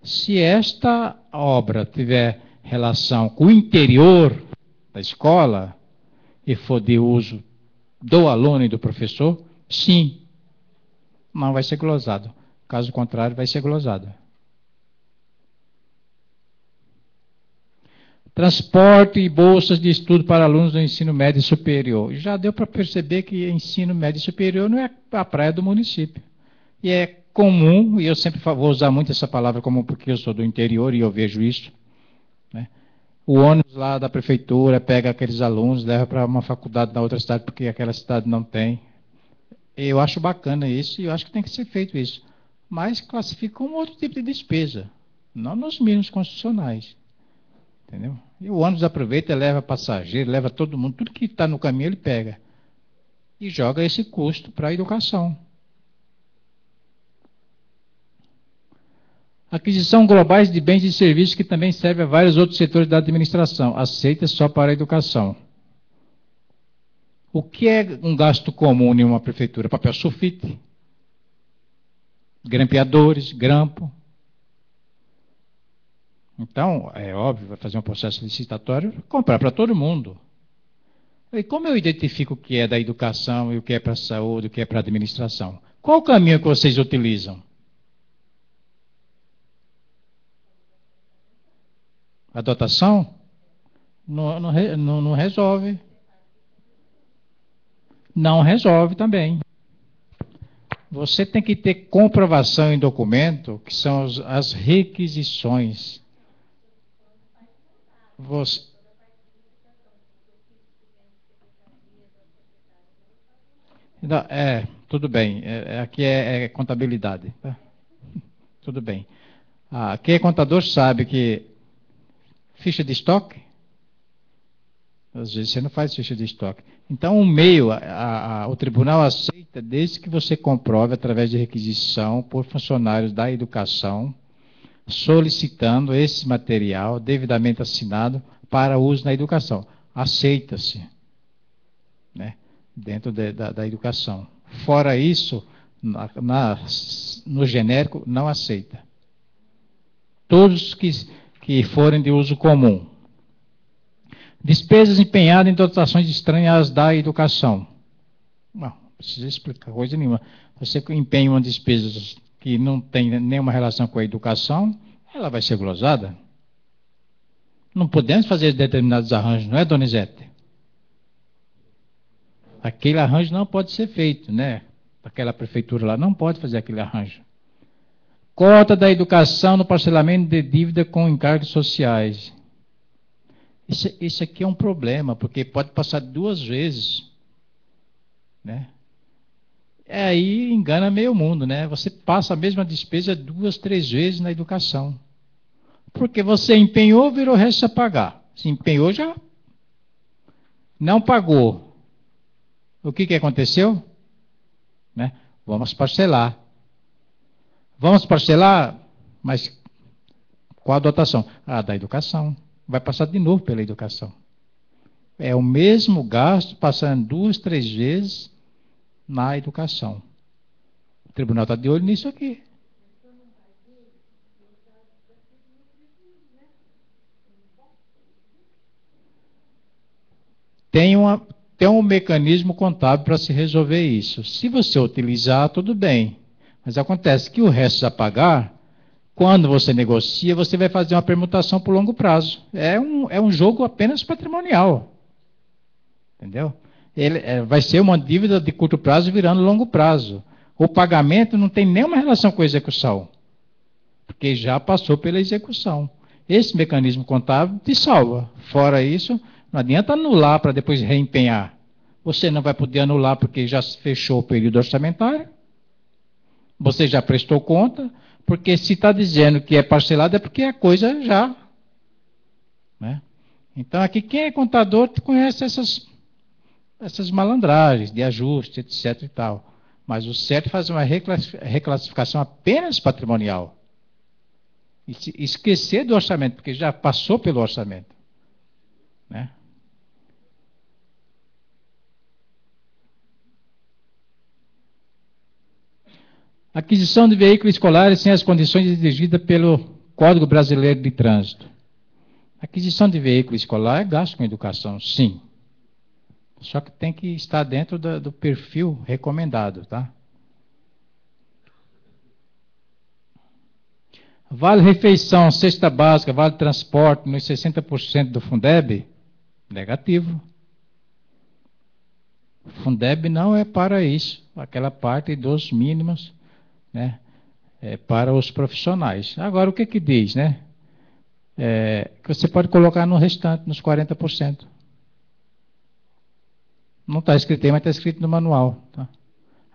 Se esta obra tiver relação com o interior da escola e for de uso do aluno e do professor, sim, não vai ser glosado. Caso contrário, vai ser glosado. Transporte e bolsas de estudo para alunos do ensino médio e superior. Já deu para perceber que ensino médio e superior não é a praia do município. E é comum, e eu sempre vou usar muito essa palavra comum porque eu sou do interior e eu vejo isso, né? O ônibus lá da prefeitura pega aqueles alunos, leva para uma faculdade na outra cidade porque aquela cidade não tem. Eu acho bacana isso e eu acho que tem que ser feito isso. Mas classifica como outro tipo de despesa, não nos mínimos constitucionais. Entendeu? E o ônibus aproveita e leva passageiro, leva todo mundo, tudo que está no caminho ele pega. E joga esse custo para a educação. Aquisição globais de bens e serviços que também serve a vários outros setores da administração. Aceita só para a educação. O que é um gasto comum em uma prefeitura? Papel sulfite, grampeadores, grampo. Então, é óbvio, vai fazer um processo licitatório, comprar para todo mundo. E como eu identifico o que é da educação e o que é para a saúde, o que é para a administração? Qual o caminho que vocês utilizam? A dotação? Não resolve. Não resolve também. Você tem que ter comprovação em documento, que são as requisições. Tudo bem. Aqui é contabilidade. Tá? Tudo bem. Quem é contador sabe que ficha de estoque, às vezes você não faz ficha de estoque. Então, o meio, o tribunal aceita desde que você comprove através de requisição por funcionários da educação, solicitando esse material devidamente assinado para uso na educação. Aceita-se, né, dentro da educação. Fora isso, no genérico, não aceita. Todos que forem de uso comum. Despesas empenhadas em dotações estranhas da educação. Não precisa explicar coisa nenhuma. Você empenha uma despesa que não tem nenhuma relação com a educação, ela vai ser glosada. Não podemos fazer determinados arranjos, não é, Donizete? Aquele arranjo não pode ser feito, né? Aquela prefeitura lá não pode fazer aquele arranjo. Cota da educação no parcelamento de dívida com encargos sociais. Isso aqui é um problema, porque pode passar 2 vezes, né? Aí engana meio mundo, né? Você passa a mesma despesa 2, 3 vezes na educação. Porque você empenhou, virou resto a pagar. Se empenhou, já não pagou. O que aconteceu? Né? Vamos parcelar. Vamos parcelar, mas qual a dotação? Ah, da educação. Vai passar de novo pela educação. É o mesmo gasto passando 2, 3 vezes na educação. O tribunal está de olho nisso aqui. Tem um mecanismo contábil para se resolver isso. Se você utilizar, tudo bem. Mas acontece que o resto a pagar, quando você negocia, você vai fazer uma permutação por longo prazo. É um jogo apenas patrimonial. Entendeu? Vai ser uma dívida de curto prazo virando longo prazo. O pagamento não tem nenhuma relação com a execução, porque já passou pela execução. Esse mecanismo contábil te salva. Fora isso, não adianta anular para depois reempenhar. Você não vai poder anular porque já fechou o período orçamentário. Você já prestou conta, porque se está dizendo que é parcelado é porque a coisa já... Né? Então aqui quem é contador conhece essas malandragens de ajuste, etc. e tal. Mas o certo é fazer uma reclassificação apenas patrimonial. E esquecer do orçamento, porque já passou pelo orçamento. Né? Aquisição de veículos escolares sem as condições exigidas pelo Código Brasileiro de Trânsito. Aquisição de veículo escolar é gasto com educação, sim. Só que tem que estar dentro do perfil recomendado, tá? Vale refeição, cesta básica, vale transporte nos 60% do Fundeb? Negativo. O Fundeb não é para isso. Aquela parte dos mínimos, né? É para os profissionais. Agora, o que diz, né? Que você pode colocar no restante, nos 40%. Não está escrito aí, mas está escrito no manual. Tá?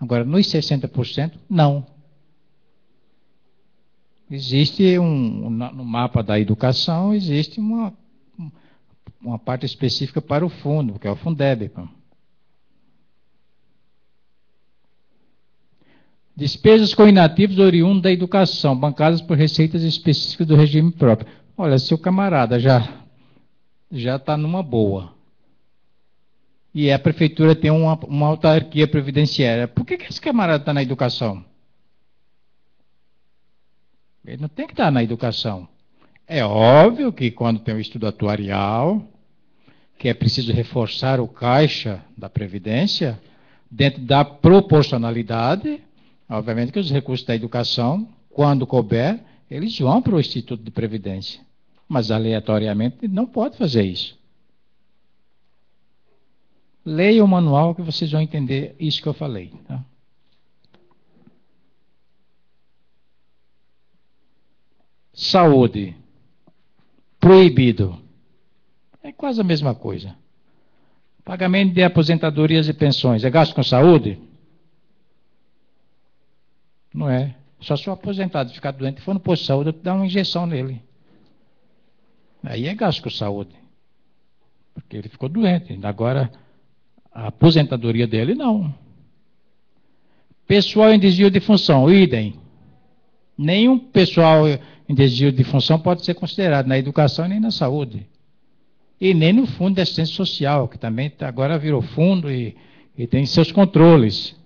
Agora, nos 60%, não. Existe no mapa da educação, existe uma parte específica para o fundo, que é o Fundeb. Despesas com inativos oriundos da educação, bancadas por receitas específicas do regime próprio. Olha, se o camarada já está numa boa, e a prefeitura tem uma autarquia previdenciária, por que esse camarada está na educação? Ele não tem que estar na educação. É óbvio que quando tem um estudo atuarial, que é preciso reforçar o caixa da Previdência, dentro da proporcionalidade, obviamente que os recursos da educação, quando couber, eles vão para o Instituto de Previdência. Mas aleatoriamente não pode fazer isso. Leia o manual que vocês vão entender isso que eu falei. Tá? Saúde. Proibido. É quase a mesma coisa. Pagamento de aposentadorias e pensões. É gasto com saúde? Não é. Só se o aposentado ficar doente e for no posto de saúde, eu dar uma injeção nele. Aí é gasto com saúde. Porque ele ficou doente. Agora, a aposentadoria dele, não. Pessoal em desvio de função, idem. Nenhum pessoal em desvio de função pode ser considerado na educação nem na saúde. E nem no Fundo de Assistência Social, que também agora virou fundo e tem seus controles.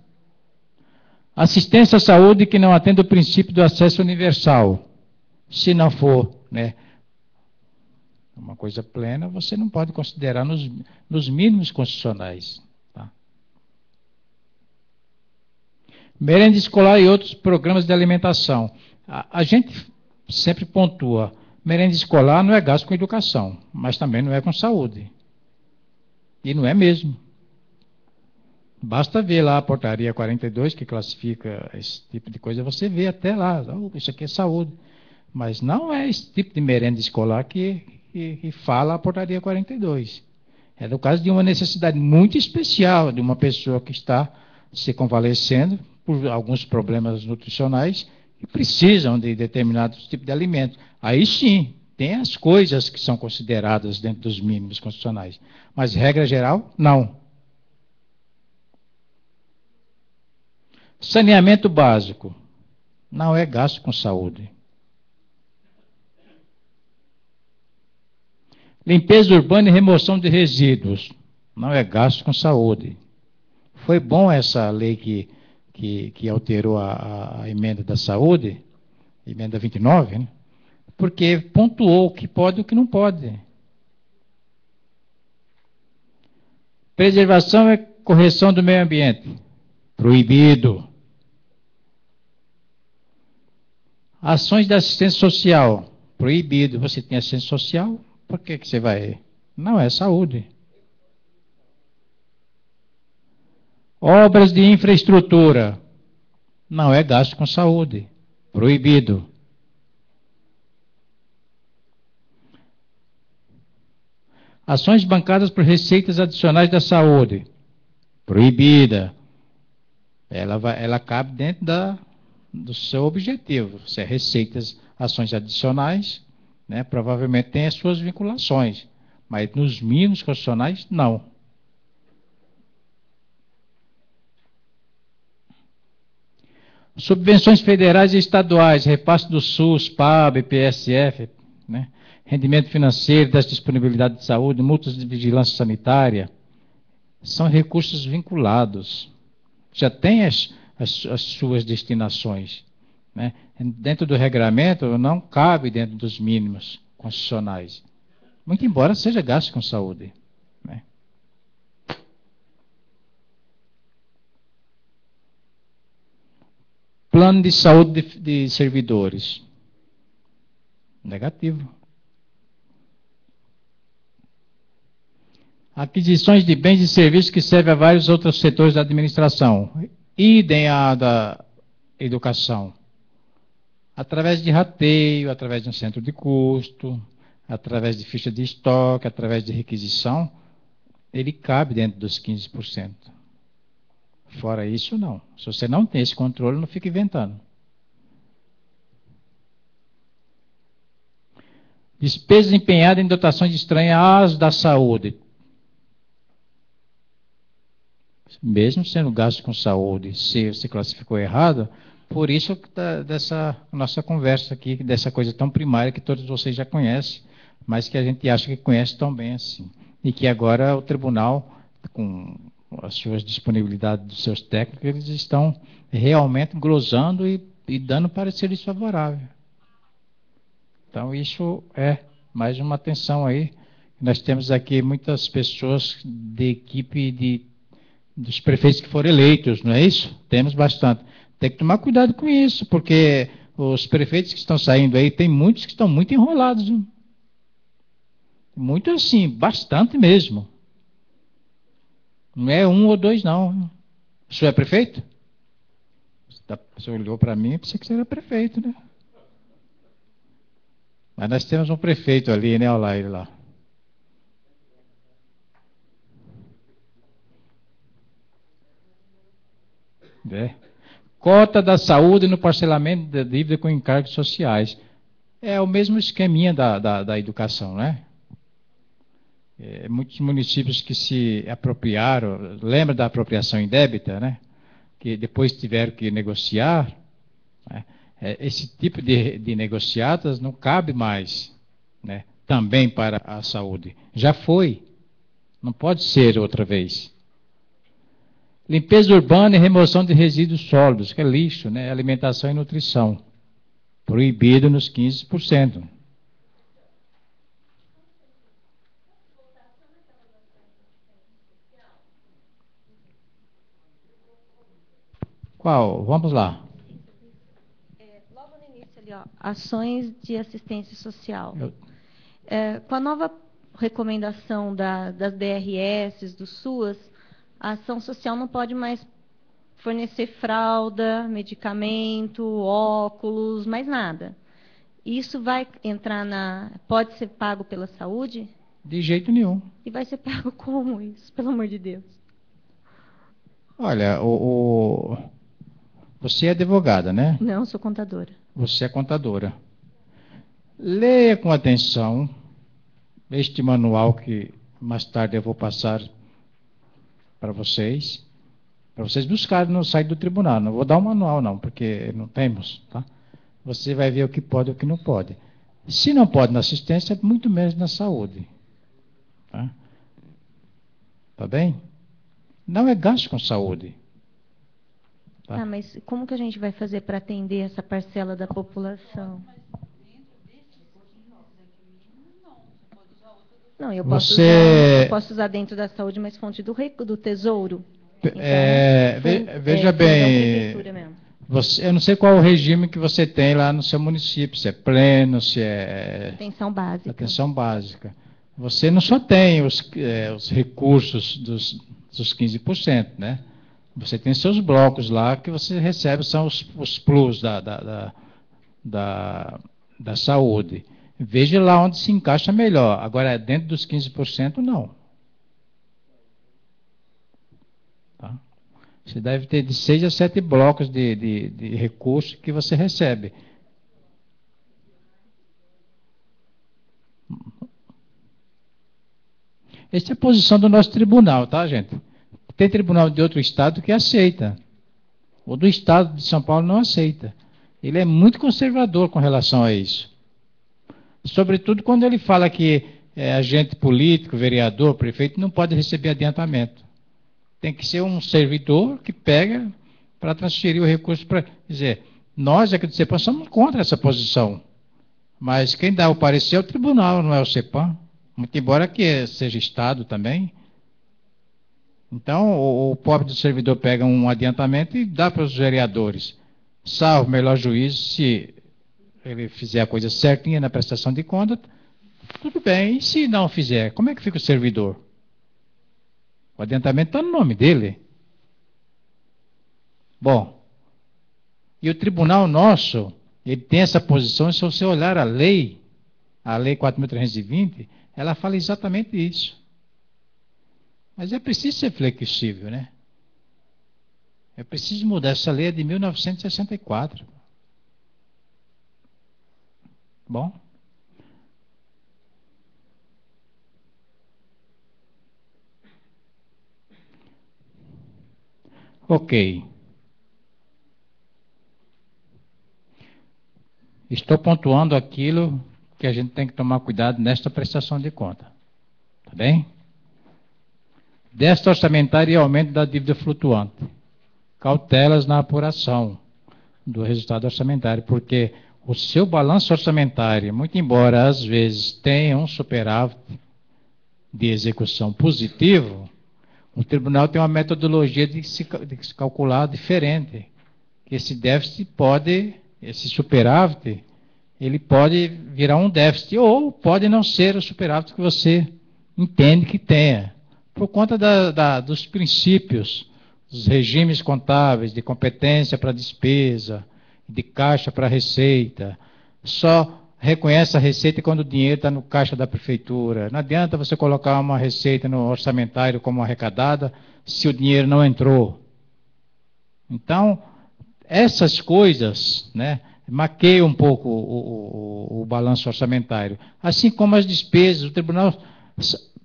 Assistência à saúde que não atende o princípio do acesso universal. Se não for, né, uma coisa plena, você não pode considerar nos mínimos constitucionais. Tá? Merenda escolar e outros programas de alimentação. A gente sempre pontua, merenda escolar não é gasto com educação, mas também não é com saúde. E não é mesmo. Basta ver lá a portaria 42, que classifica esse tipo de coisa, você vê até lá, isso aqui é saúde. Mas não é esse tipo de merenda escolar que fala a portaria 42. É no caso de uma necessidade muito especial de uma pessoa que está se convalescendo por alguns problemas nutricionais que precisam de determinados tipos de alimentos. Aí sim, tem as coisas que são consideradas dentro dos mínimos constitucionais. Mas, regra geral, não. Saneamento básico não é gasto com saúde. Limpeza urbana e remoção de resíduos não é gasto com saúde. Foi bom essa lei que alterou a emenda da saúde, emenda 29, né? Porque pontuou o que pode e o que não pode. Preservação e correção do meio ambiente. Proibido. Ações de assistência social. Proibido. Você tem assistência social, por que você vai? Não é saúde. Obras de infraestrutura. Não é gasto com saúde. Proibido. Ações bancadas por receitas adicionais da saúde. Proibida. Ela cabe dentro do seu objetivo. Se é receitas, ações adicionais, né, provavelmente tem as suas vinculações. Mas nos mínimos constitucionais, não. Subvenções federais e estaduais, repasse do SUS, PAB, PSF, né? Rendimento financeiro, das disponibilidades de saúde, multas de vigilância sanitária, são recursos vinculados. Já tem as suas destinações, né? Dentro do regramento, não cabe dentro dos mínimos constitucionais. Muito embora seja gasto com saúde, né? Plano de saúde de servidores. Negativo. Aquisições de bens e serviços que servem a vários outros setores da administração. Idem a da educação. Através de rateio, através de um centro de custo, através de ficha de estoque, através de requisição, ele cabe dentro dos 15%. Fora isso, não. Se você não tem esse controle, não fica inventando. Despesas empenhadas em dotações estranhas às da saúde. Mesmo sendo gasto com saúde, se você classificou errado, por isso dessa nossa conversa aqui, dessa coisa tão primária que todos vocês já conhecem, mas que a gente acha que conhece tão bem assim. E que agora o tribunal, com as suas disponibilidades dos seus técnicos, eles estão realmente glosando e dando parecer desfavorável. Então isso é mais uma atenção aí. Nós temos aqui muitas pessoas de equipe dos prefeitos que foram eleitos, não é isso? Temos bastante. Tem que tomar cuidado com isso, porque os prefeitos que estão saindo aí, tem muitos que estão muito enrolados. Viu? Muito assim, bastante mesmo. Não é um ou dois, não. O senhor é prefeito? Você olhou para mim e pensei que você era prefeito, né? Mas nós temos um prefeito ali, né? Olha lá ele lá. É. Cota da saúde no parcelamento da dívida com encargos sociais. É o mesmo esqueminha da educação, né? Muitos municípios que se apropriaram, lembra da apropriação indébita, né? Que depois tiveram que negociar, né? Esse tipo de negociatas não cabe mais, né? Também para a saúde. Já foi, não pode ser outra vez. Limpeza urbana e remoção de resíduos sólidos, que é lixo, né? Alimentação e nutrição. Proibido nos 15%. Qual? Vamos lá. Logo no início ali, ó, ações de assistência social. Com a nova recomendação das DRS, do SUAS, a ação social não pode mais fornecer fralda, medicamento, óculos, mais nada. Isso vai entrar pode ser pago pela saúde? De jeito nenhum. E vai ser pago como isso, pelo amor de Deus? Olha, você é advogada, né? Não, sou contadora. Você é contadora. Leia com atenção este manual que mais tarde eu vou passar para vocês. Para vocês buscarem no site do tribunal. Não vou dar um manual, não, porque não temos. Tá? Você vai ver o que pode e o que não pode. Se não pode na assistência, muito menos na saúde. Tá bem? Não é gasto com saúde. Tá? Mas como que a gente vai fazer para atender essa parcela da população? Não, eu posso usar dentro da saúde, mas fonte do tesouro. Então, veja bem, eu não sei qual o regime que você tem lá no seu município, se é pleno, se é atenção básica. Atenção básica. Você não só tem os recursos dos 15%, né? Você tem seus blocos lá que você recebe, são os plus da saúde. Veja lá onde se encaixa melhor. Agora, dentro dos 15%, não. Tá? Você deve ter de 6 a 7 blocos de recursos que você recebe. Essa é a posição do nosso tribunal, tá, gente? Tem tribunal de outro estado que aceita. O do estado de São Paulo não aceita. Ele é muito conservador com relação a isso. Sobretudo quando ele fala que agente político, vereador, prefeito, não pode receber adiantamento. Tem que ser um servidor que pega para transferir o recurso para... Quer dizer, nós aqui do CEPAM somos contra essa posição. Mas quem dá o parecer é o tribunal, não é o CEPAM. Muito embora que seja Estado também. Então, o pobre do servidor pega um adiantamento e dá para os vereadores. Salvo o melhor juízo, se ele fizer a coisa certinha na prestação de conta, tudo bem. E se não fizer, como é que fica o servidor? O adiantamento está no nome dele. Bom, e o tribunal nosso, ele tem essa posição, se você olhar a lei 4.320, ela fala exatamente isso. Mas é preciso ser flexível, né? É preciso mudar. Essa lei de 1964. Bom. Ok. Estou pontuando aquilo que a gente tem que tomar cuidado nesta prestação de conta. Tá bem? Déficit orçamentário e aumento da dívida flutuante. Cautelas na apuração do resultado orçamentário, porque o seu balanço orçamentário, muito embora às vezes tenha um superávit de execução positivo, o tribunal tem uma metodologia de se calcular diferente. Esse déficit pode, esse superávit, ele pode virar um déficit ou pode não ser o superávit que você entende que tenha, por conta dos princípios, dos regimes contábeis, de competência para despesa, de caixa para receita. Só reconhece a receita quando o dinheiro está no caixa da prefeitura. Não adianta você colocar uma receita no orçamentário como arrecadada se o dinheiro não entrou. Então, essas coisas, né, maqueiam um pouco o balanço orçamentário. Assim como as despesas, o tribunal,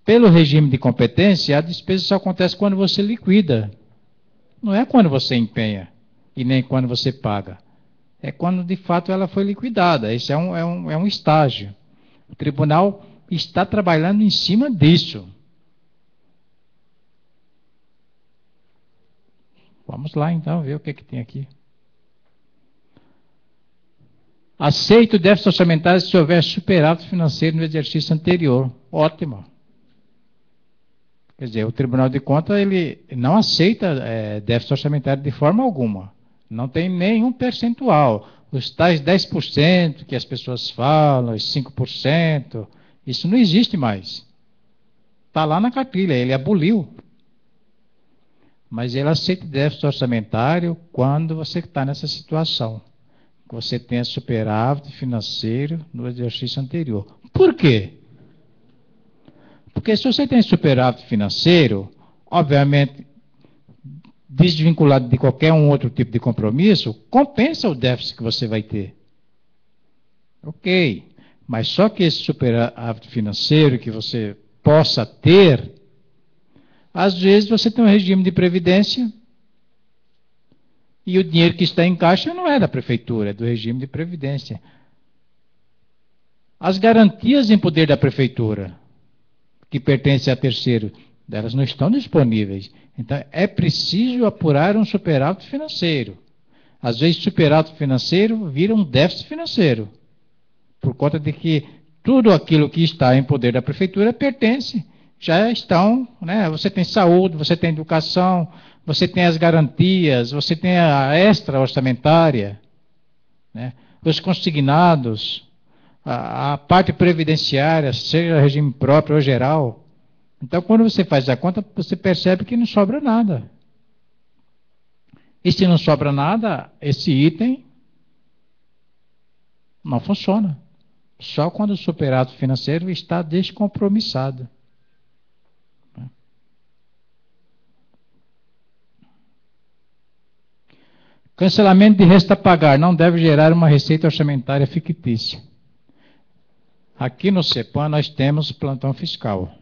pelo regime de competência, a despesa só acontece quando você liquida. Não é quando você empenha e nem quando você paga. É quando de fato ela foi liquidada. Esse é um estágio. O tribunal está trabalhando em cima disso. Vamos lá então ver o que tem aqui. Aceito o déficit orçamentário se houver superávit financeiro no exercício anterior. Ótimo. Quer dizer, o Tribunal de Contas ele não aceita déficit orçamentário de forma alguma. Não tem nenhum percentual. Os tais 10% que as pessoas falam, os 5%, isso não existe mais. Está lá na cartilha, ele aboliu. Mas ele aceita déficit orçamentário quando você está nessa situação. Você tenha superávit financeiro no exercício anterior. Por quê? Porque se você tem superávit financeiro, obviamente, desvinculado de qualquer outro tipo de compromisso, compensa o déficit que você vai ter. Ok, mas só que esse superávit financeiro que você possa ter, às vezes você tem um regime de previdência E o dinheiro que está em caixa não é da prefeitura, é do regime de previdência. As garantias em poder da prefeitura, que pertencem a terceiro, elas não estão disponíveis. Então, é preciso apurar um superávit financeiro. Às vezes, superávit financeiro vira um déficit financeiro, por conta de que tudo aquilo que está em poder da prefeitura pertence, já estão, né? Você tem saúde, você tem educação, você tem as garantias, você tem a extra orçamentária, né? Os consignados, a parte previdenciária, seja regime próprio ou geral. Então, quando você faz a conta, você percebe que não sobra nada. E se não sobra nada, esse item não funciona. Só quando o superávit financeiro está descompromissado. Cancelamento de resta a pagar não deve gerar uma receita orçamentária fictícia. Aqui no CEPAM nós temos plantão fiscal.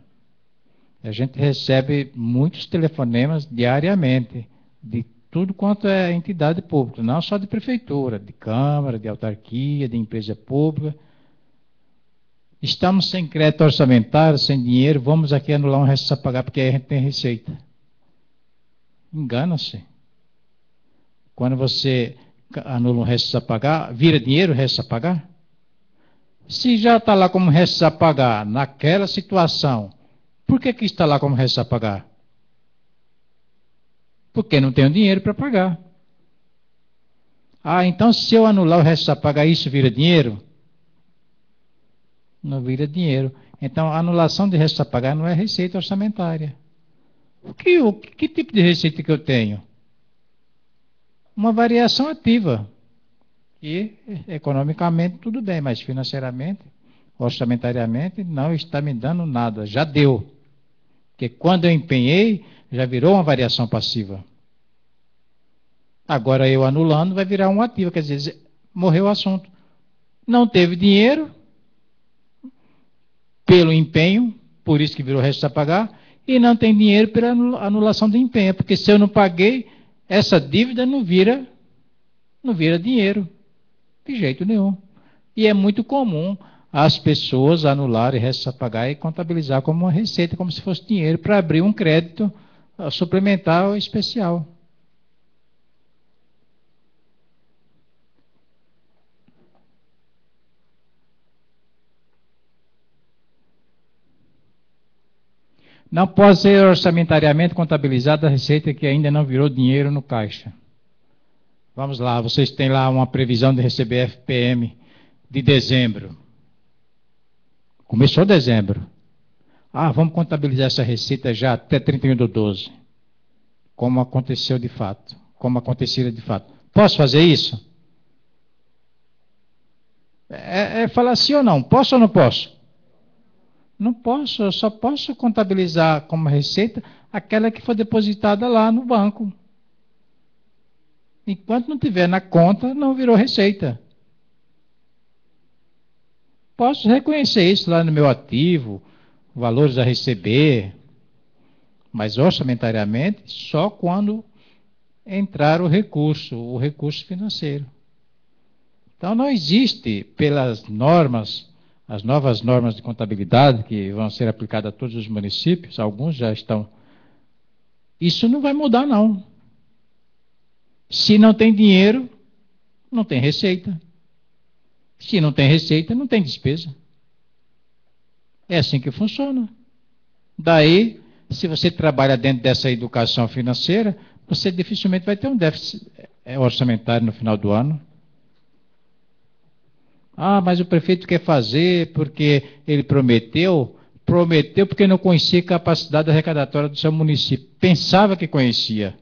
A gente recebe muitos telefonemas diariamente, de tudo quanto é entidade pública, não só de prefeitura, de câmara, de autarquia, de empresa pública. Estamos sem crédito orçamentário, sem dinheiro, vamos aqui anular um resto a pagar porque aí a gente tem receita. Engana-se. Quando você anula um resto a pagar, vira dinheiro o resto a pagar? Se já está lá como resto a pagar naquela situação, por que está lá como resto a pagar? Porque não tenho dinheiro para pagar. Ah, então se eu anular o resto a pagar, isso vira dinheiro? Não vira dinheiro. Então, a anulação de resto a pagar não é receita orçamentária. Que tipo de receita que eu tenho? Uma variação ativa. E, economicamente, tudo bem, mas financeiramente, orçamentariamente, não está me dando nada. Já deu. Porque quando eu empenhei, já virou uma variação passiva. Agora, eu anulando, vai virar um ativo. Quer dizer, morreu o assunto. Não teve dinheiro, pelo empenho, por isso que virou resto a pagar, e não tem dinheiro pela anulação de empenho, porque se eu não paguei, essa dívida não vira dinheiro, de jeito nenhum. E é muito comum as pessoas anularem resto a pagar e contabilizar como uma receita, como se fosse dinheiro, para abrir um crédito suplementar ou especial. Não pode ser orçamentariamente contabilizada a receita que ainda não virou dinheiro no caixa. Vamos lá, vocês têm lá uma previsão de receber FPM de dezembro. Começou dezembro. Ah, vamos contabilizar essa receita já até 31/12. Como aconteceu de fato. Como aconteceria de fato. Posso fazer isso? É falar sim ou não. Posso ou não posso? Não posso, eu só posso contabilizar como receita aquela que foi depositada lá no banco. Enquanto não tiver na conta, não virou receita. Posso reconhecer isso lá no meu ativo, valores a receber, mas orçamentariamente só quando entrar o recurso financeiro. Então não existe, pelas normas, as novas normas de contabilidade que vão ser aplicadas a todos os municípios, alguns já estão. Isso não vai mudar, não. Se não tem dinheiro, não tem receita. Se não tem receita, não tem despesa. É assim que funciona. Daí, se você trabalha dentro dessa educação financeira, você dificilmente vai ter um déficit orçamentário no final do ano. Ah, mas o prefeito quer fazer porque ele prometeu porque não conhecia a capacidade arrecadatória do seu município. Pensava que conhecia.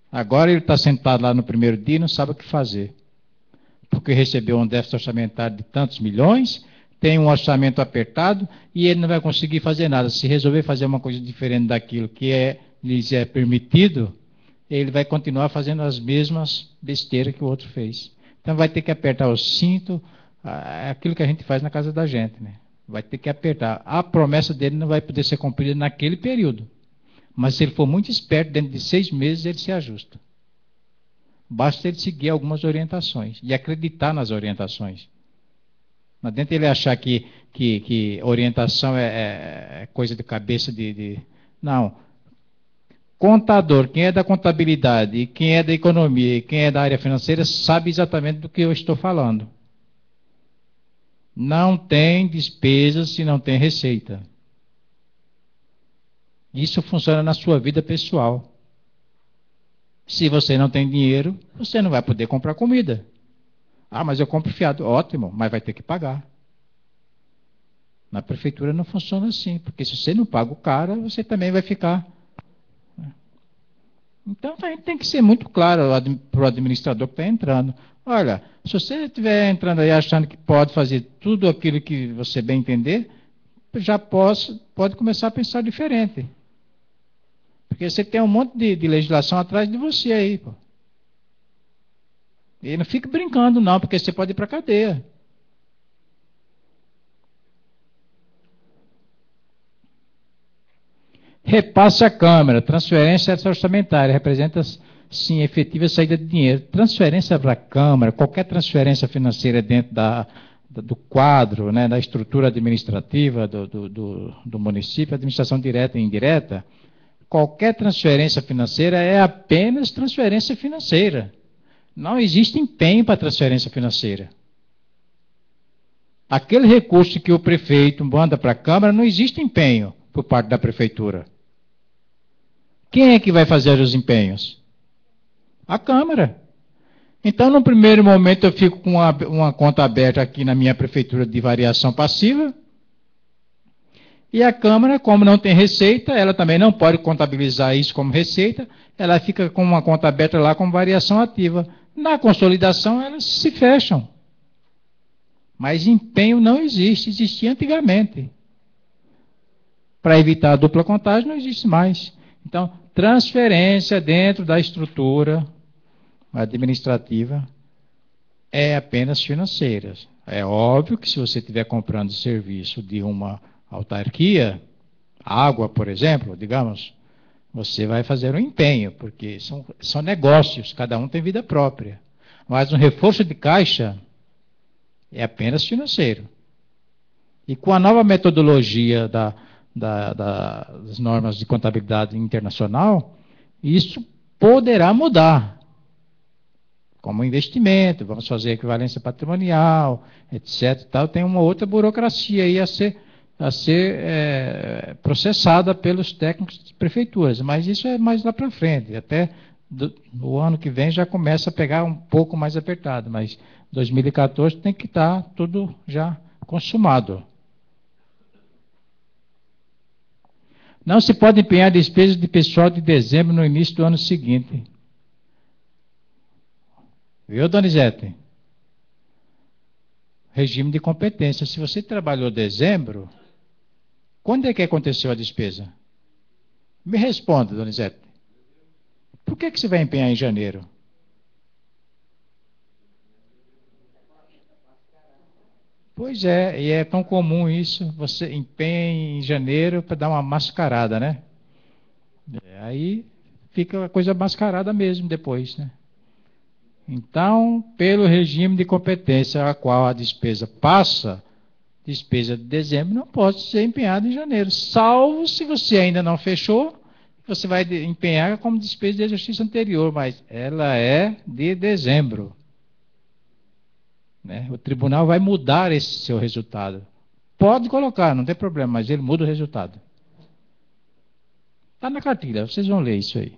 Agora ele está sentado lá no primeiro dia e não sabe o que fazer. Porque recebeu um déficit orçamentário de tantos milhões, tem um orçamento apertado e ele não vai conseguir fazer nada. Se resolver fazer uma coisa diferente daquilo que lhes é permitido, ele vai continuar fazendo as mesmas besteiras que o outro fez. Então vai ter que apertar o cinto, aquilo que a gente faz na casa da gente, né? Vai ter que apertar. A promessa dele não vai poder ser cumprida naquele período. Mas se ele for muito esperto, dentro de 6 meses ele se ajusta. Basta ele seguir algumas orientações e acreditar nas orientações. Não adianta ele achar que orientação é coisa de cabeça de... Não. Contador, quem é da contabilidade, quem é da economia e quem é da área financeira sabe exatamente do que eu estou falando. Não tem despesas se não tem receita. Isso funciona na sua vida pessoal. Se você não tem dinheiro, você não vai poder comprar comida. Ah, mas eu compro fiado. Ótimo, mas vai ter que pagar. Na prefeitura não funciona assim, porque se você não paga o cara, você também vai ficar. Então a gente tem que ser muito claro para o administrador que está entrando. Olha, se você estiver entrando aí achando que pode fazer tudo aquilo que você bem entender, já pode começar a pensar diferente. Porque você tem um monte de legislação atrás de você aí, pô. E não fique brincando não, porque você pode ir para a cadeia. Repasse à Câmara, transferência orçamentária, representa, sim, efetiva saída de dinheiro. Transferência para a Câmara, qualquer transferência financeira dentro do quadro, né, da estrutura administrativa do município, administração direta e indireta, qualquer transferência financeira é apenas transferência financeira. Não existe empenho para transferência financeira. Aquele recurso que o prefeito manda para a Câmara, não existe empenho por parte da prefeitura. Quem é que vai fazer os empenhos? A Câmara. Então, no primeiro momento, eu fico com uma conta aberta aqui na minha prefeitura de variação passiva. E a Câmara, como não tem receita, ela também não pode contabilizar isso como receita, ela fica com uma conta aberta lá como variação ativa. Na consolidação, elas se fecham. Mas empenho não existe, existia antigamente. Para evitar a dupla contagem, não existe mais. Então, transferência dentro da estrutura administrativa é apenas financeira. É óbvio que se você estiver comprando serviço de uma autarquia, água, por exemplo, digamos, você vai fazer um empenho, porque são negócios, cada um tem vida própria. Mas um reforço de caixa é apenas financeiro. E com a nova metodologia das normas de contabilidade internacional, isso poderá mudar. Como investimento, vamos fazer equivalência patrimonial, etc. Tal, tem uma outra burocracia aí a ser processada pelos técnicos de prefeituras, mas isso é mais lá para frente. Até o ano que vem já começa a pegar um pouco mais apertado, mas 2014 tem que estar tudo já consumado. Não se pode empenhar despesas de pessoal de dezembro no início do ano seguinte. Viu, Donizete? Regime de competência. Se você trabalhou dezembro, quando é que aconteceu a despesa? Me responda, Donizete. Por que você vai empenhar em janeiro? Pois é, e é tão comum isso, você empenha em janeiro para dar uma mascarada, né? Aí fica a coisa mascarada mesmo depois, né? Então, pelo regime de competência a qual a despesa passa, despesa de dezembro não pode ser empenhada em janeiro, salvo se você ainda não fechou, você vai empenhar como despesa de exercício anterior, mas ela é de dezembro. Né? O tribunal vai mudar esse seu resultado. Pode colocar, não tem problema, mas ele muda o resultado. Está na cartilha, vocês vão ler isso aí.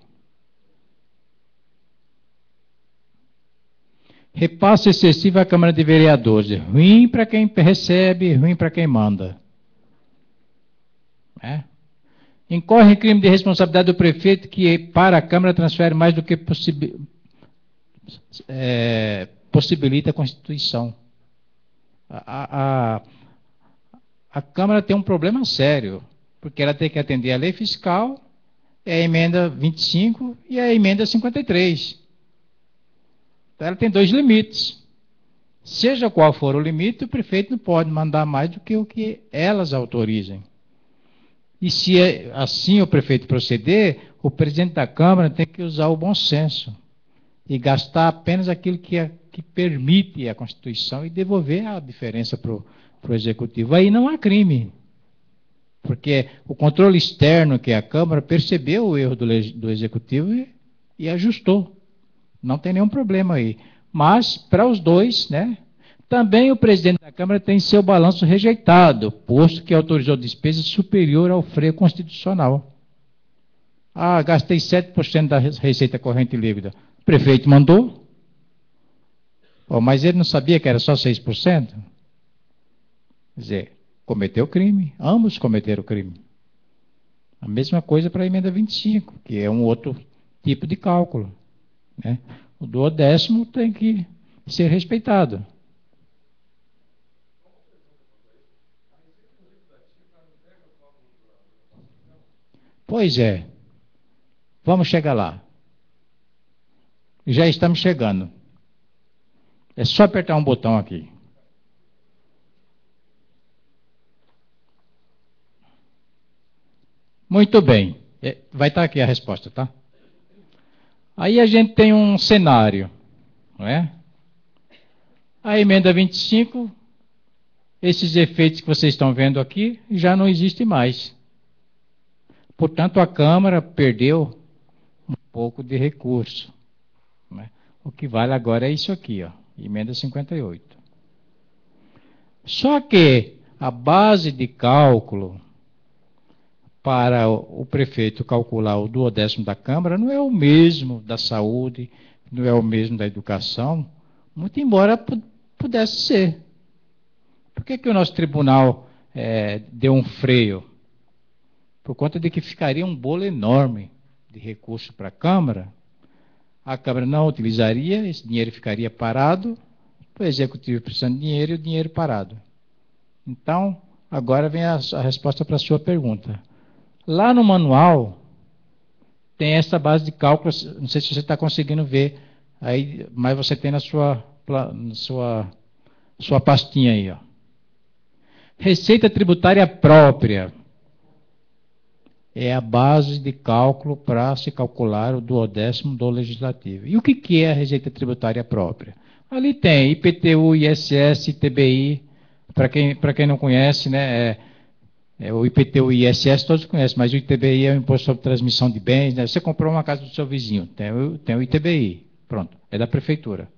Repasse excessivo à Câmara de Vereadores. Ruim para quem recebe, ruim para quem manda. Incorre em crime de responsabilidade do prefeito que para a Câmara transfere mais do que possibilita a Constituição. A Câmara tem um problema sério, porque ela tem que atender a lei fiscal, a emenda 25 e a emenda 53. Então ela tem dois limites. Seja qual for o limite, o prefeito não pode mandar mais do que o que elas autorizem. E se assim o prefeito proceder, o presidente da Câmara tem que usar o bom senso. e gastar apenas aquilo que permite a Constituição e devolver a diferença para o Executivo. Aí não há crime. Porque o controle externo, que é a Câmara, percebeu o erro do Executivo e ajustou. Não tem nenhum problema aí. Mas, para os dois, né, também o presidente da Câmara tem seu balanço rejeitado, posto que autorizou despesa superior ao freio constitucional. Ah, gastei 7% da receita corrente líquida. O prefeito mandou. Oh, mas ele não sabia que era só 6%? Quer dizer, cometeu crime. Ambos cometeram crime. A mesma coisa para a emenda 25, que é um outro tipo de cálculo, né? O duodécimo tem que ser respeitado. Pois é. Vamos chegar lá. Já estamos chegando. É só apertar um botão aqui. Muito bem. Vai estar aqui a resposta, tá? Aí a gente tem um cenário, não é? A emenda 25, esses efeitos que vocês estão vendo aqui, já não existem mais. Portanto, a Câmara perdeu um pouco de recurso, né? O que vale agora é isso aqui, ó, emenda 58. Só que a base de cálculo para o prefeito calcular o duodécimo da Câmara não é o mesmo da saúde, não é o mesmo da educação, muito embora pudesse ser. Por que o nosso tribunal deu um freio? Por conta de que ficaria um bolo enorme de recursos para a Câmara não utilizaria, esse dinheiro ficaria parado, o Executivo precisando de dinheiro e o dinheiro parado. Então, agora vem a resposta para a sua pergunta. Lá no manual, tem essa base de cálculo, não sei se você está conseguindo ver, aí, mas você tem na sua pastinha aí. Ó. Receita tributária própria é a base de cálculo para se calcular o duodécimo do Legislativo. E o que é a receita tributária própria? Ali tem IPTU, ISS, ITBI, para quem não conhece, né, o IPTU e ISS todos conhecem, mas o ITBI é o Imposto sobre Transmissão de Bens. Né? Você comprou uma casa do seu vizinho, tem o ITBI, pronto, é da Prefeitura.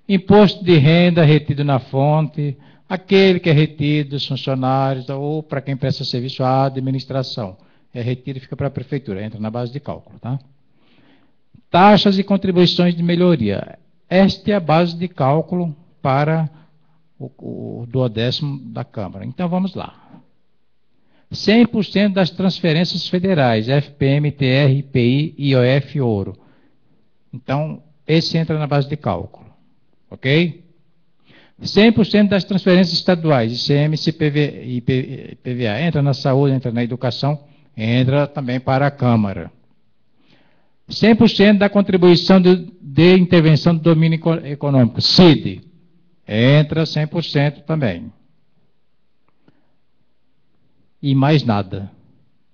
Imposto de renda retido na fonte, aquele que é retido dos funcionários ou para quem presta serviço à administração. É retido e fica para a Prefeitura, entra na base de cálculo. Tá? Taxas e contribuições de melhoria. Esta é a base de cálculo para o duodécimo da Câmara. Então vamos lá. 100% das transferências federais, FPM, TR, IPI, IOF e ouro. Então, esse entra na base de cálculo. Ok? 100% das transferências estaduais, ICM, e IPVA, entra na saúde, entra na educação, entra também para a Câmara. 100% da contribuição de intervenção do domínio econômico, CID, entra 100% também. E mais nada.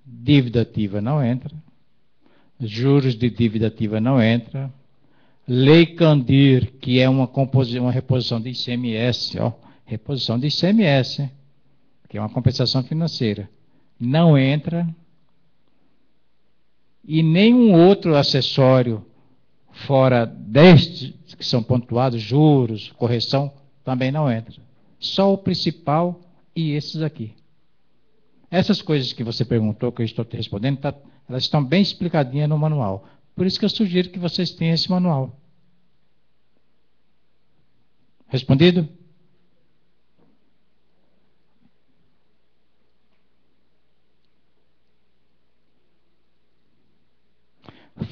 Dívida ativa não entra. Juros de dívida ativa não entra. Lei Candir, que é uma reposição de ICMS, ó, reposição de ICMS, que é uma compensação financeira, não entra. E nenhum outro acessório fora destes que são pontuados, juros, correção, também não entra. Só o principal e esses aqui. Essas coisas que você perguntou, que eu estou te respondendo, elas estão bem explicadinhas no manual. Por isso que eu sugiro que vocês tenham esse manual. Respondido?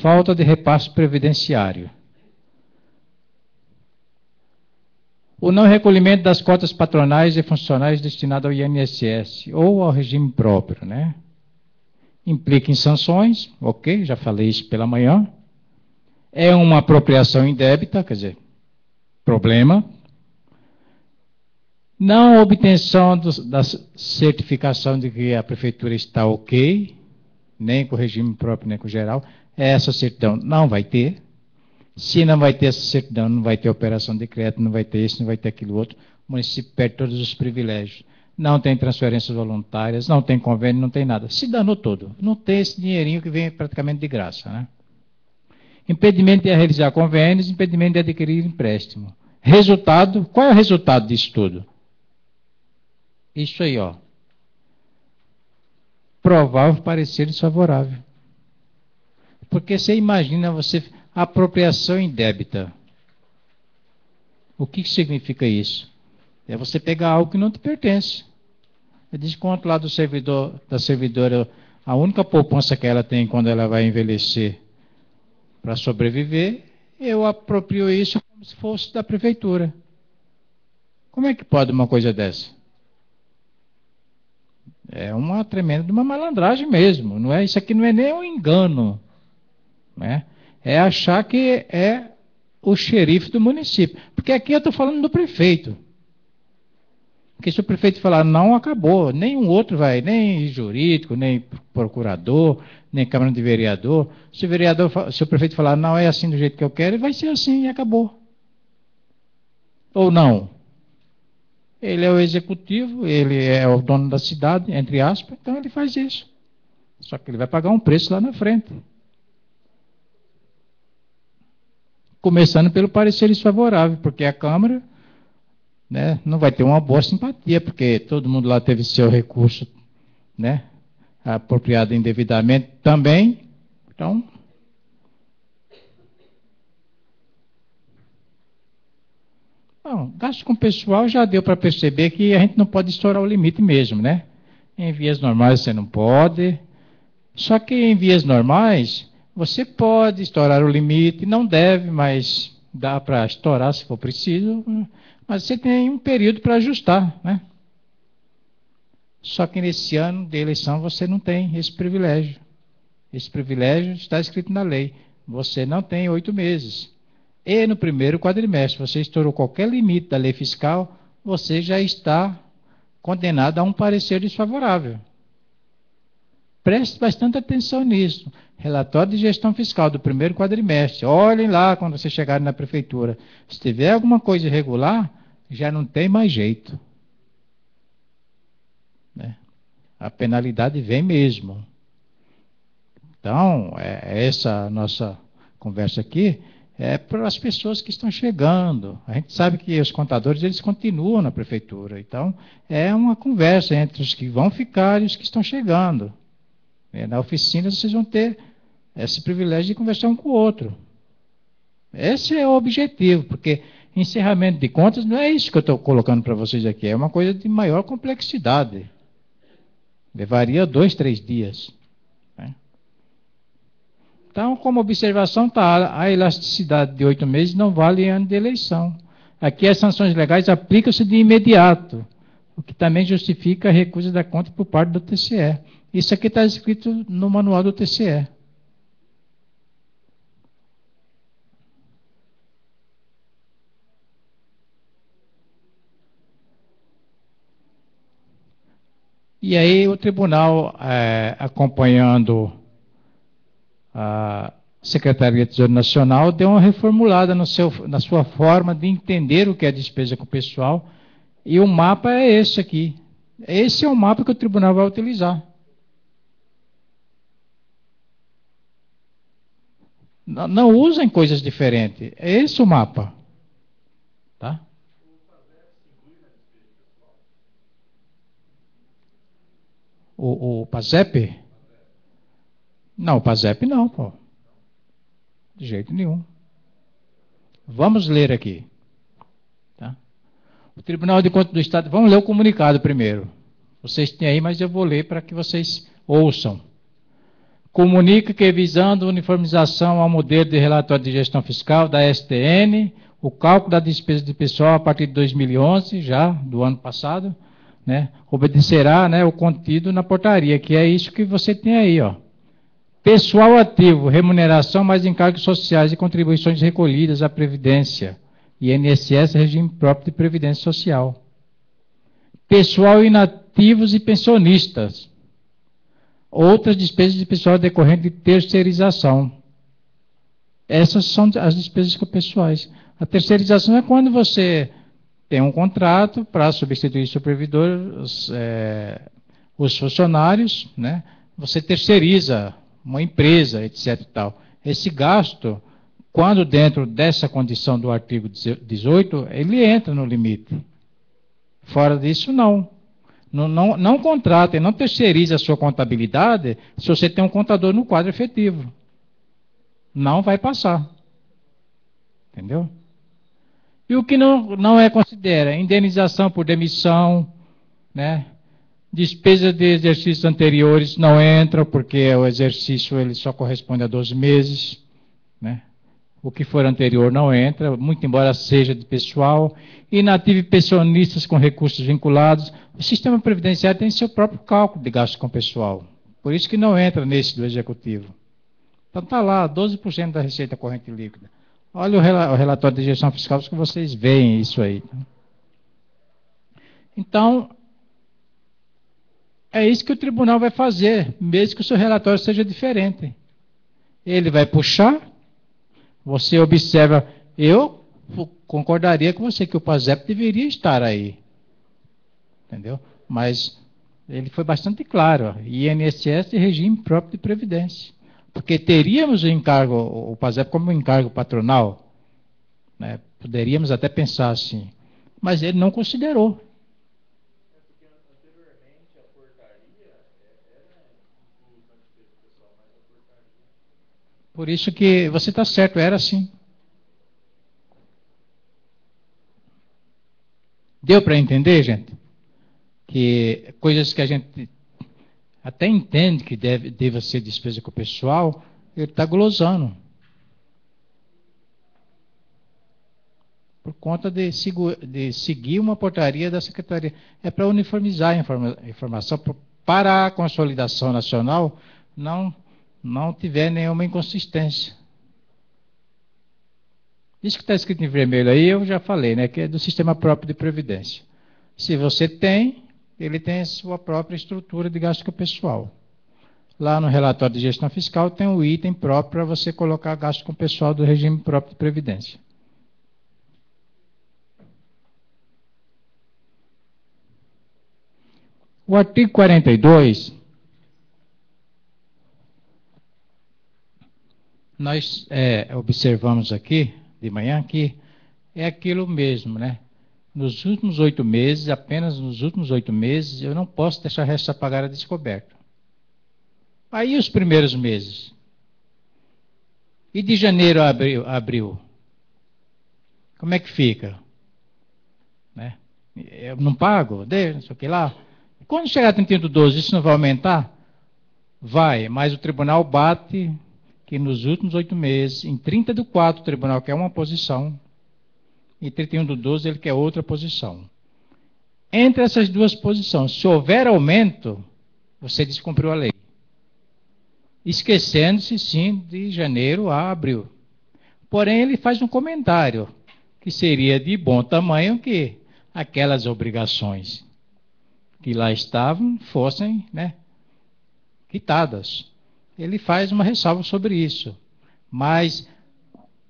Falta de repasse previdenciário. O não recolhimento das cotas patronais e funcionais destinadas ao INSS ou ao regime próprio, né? Implica em sanções, ok, já falei isso pela manhã. É uma apropriação indébita, quer dizer, problema. Não obtenção da certificação de que a prefeitura está ok, nem com o regime próprio, nem com o geral. Essa certidão não vai ter. Se não vai ter essa certidão, não vai ter operação de crédito, não vai ter isso, não vai ter aquilo outro, o município perde todos os privilégios. Não tem transferências voluntárias, não tem convênio, não tem nada. Se danou todo. Não tem esse dinheirinho que vem praticamente de graça, né? Impedimento de realizar convênios, impedimento de adquirir empréstimo. Resultado, qual é o resultado disso tudo? Isso aí, ó. Provável parecer desfavorável. Porque você imagina você apropriação indébita. O que significa isso? É você pegar algo que não te pertence. É desconto lá do servidor, da servidora, a única poupança que ela tem quando ela vai envelhecer para sobreviver, eu aproprio isso como se fosse da prefeitura. Como é que pode uma coisa dessa? É uma tremenda de uma malandragem mesmo. Não é, isso aqui não é nem um engano. Né? É achar que é o xerife do município. Porque aqui eu estou falando do prefeito. Porque se o prefeito falar não, acabou. Nenhum outro vai, nem jurídico, nem procurador, nem Câmara de Vereador. Se o prefeito falar não, é assim do jeito que eu quero, vai ser assim e acabou. Ou não. Ele é o executivo, ele é o dono da cidade, entre aspas, então ele faz isso. Só que ele vai pagar um preço lá na frente. Começando pelo parecer desfavorável, porque a Câmara, né, não vai ter uma boa simpatia, porque todo mundo lá teve seu recurso, né, apropriado indevidamente também. Então, bom, gasto com pessoal já deu para perceber que a gente não pode estourar o limite mesmo, né? Em vias normais você não pode. Só que em vias normais você pode estourar o limite, não deve, mas dá para estourar se for preciso. Mas você tem um período para ajustar, né? Só que nesse ano de eleição você não tem esse privilégio. Esse privilégio está escrito na lei. Você não tem 8 meses. E no primeiro quadrimestre, você estourou qualquer limite da lei fiscal, você já está condenado a um parecer desfavorável. Preste bastante atenção nisso. Relatório de gestão fiscal do primeiro quadrimestre. Olhem lá quando vocês chegarem na prefeitura. Se tiver alguma coisa irregular, já não tem mais jeito. Né? A penalidade vem mesmo. Então, essa nossa conversa aqui é para as pessoas que estão chegando. A gente sabe que os contadores eles continuam na prefeitura. Então, é uma conversa entre os que vão ficar e os que estão chegando. Na oficina vocês vão ter esse privilégio de conversar um com o outro. Esse é o objetivo, porque encerramento de contas não é isso que eu estou colocando para vocês aqui, é uma coisa de maior complexidade. Levaria 2, 3 dias. Né? Então, como observação, tá, a elasticidade de 8 meses não vale ano de eleição. Aqui as sanções legais aplicam-se de imediato, o que também justifica a recusa da conta por parte do TCE. Isso aqui está escrito no manual do TCE. E aí o tribunal, acompanhando a Secretaria do Tesouro Nacional, deu uma reformulada na sua forma de entender o que é despesa com o pessoal, e o mapa é esse aqui. Esse é o mapa que o tribunal vai utilizar. Não usem coisas diferentes. É esse o mapa. Tá? O PASEP? Não, o PASEP não, pô. De jeito nenhum. Vamos ler aqui. Tá? O Tribunal de Contas do Estado, vamos ler o comunicado primeiro. Vocês têm aí, mas eu vou ler para que vocês ouçam. Comunica que, visando uniformização ao modelo de relatório de gestão fiscal da STN, o cálculo da despesa de pessoal a partir de 2011, já do ano passado, né, obedecerá, né, o contido na portaria, que é isso que você tem aí, ó. Pessoal ativo, remuneração mais encargos sociais e contribuições recolhidas à Previdência, INSS, regime próprio de Previdência Social. Pessoal inativos e pensionistas. Outras despesas de pessoal decorrente de terceirização. Essas são as despesas pessoais. A terceirização é quando você tem um contrato para substituir seu servidor, os funcionários, né? Você terceiriza uma empresa, etc. Tal. Esse gasto, quando dentro dessa condição do artigo 18, ele entra no limite. Fora disso, não. Não contrata e não terceiriza a sua contabilidade se você tem um contador no quadro efetivo. Não vai passar. Entendeu? E o que não considera? Indenização por demissão, né? Despesa de exercícios anteriores não entra, porque o exercício ele só corresponde a 12 meses. Né? O que for anterior não entra, muito embora seja de pessoal. Inativo e pensionistas com recursos vinculados. O sistema previdenciário tem seu próprio cálculo de gasto com pessoal. Por isso que não entra nesse do executivo. Então está lá, 12% da receita corrente líquida. Olha o relatório de gestão fiscal que vocês veem isso aí. Então, é isso que o tribunal vai fazer, mesmo que o seu relatório seja diferente. Ele vai puxar, você observa, eu concordaria com você que o PASEP deveria estar aí. Entendeu? Mas ele foi bastante claro, INSS e regime próprio de previdência. Porque teríamos o PASEP como um encargo patronal, né? Poderíamos até pensar assim, mas ele não considerou. Por isso que você está certo, era assim. Deu para entender, gente? Que coisas que a gente até entende que deva ser despesa com o pessoal, ele está glosando. Por conta de seguir uma portaria da Secretaria. É para uniformizar a informação, para a consolidação nacional não tiver nenhuma inconsistência. Isso que está escrito em vermelho aí, eu já falei, né, que é do sistema próprio de previdência. Se você tem, ele tem a sua própria estrutura de gasto com o pessoal. Lá no relatório de gestão fiscal tem um item próprio para você colocar gasto com o pessoal do regime próprio de previdência. O artigo 42, nós observamos aqui, de manhã, que é aquilo mesmo, né? Nos últimos 8 meses, apenas nos últimos 8 meses, eu não posso deixar resto a pagar a descoberto. Aí os primeiros meses. E de janeiro a abril? Como é que fica? Né? Eu não pago? Não sei o que lá. Quando chegar a 31/12, isso não vai aumentar? Vai, mas o tribunal bate que nos últimos 8 meses, em 30/4, o tribunal quer uma posição, e 31/12 ele quer outra posição. Entre essas duas posições, se houver aumento, você descumpriu a lei. Esquecendo-se, sim, de janeiro a abril. Porém, ele faz um comentário, que seria de bom tamanho que aquelas obrigações que lá estavam fossem, né, quitadas. Ele faz uma ressalva sobre isso. Mas,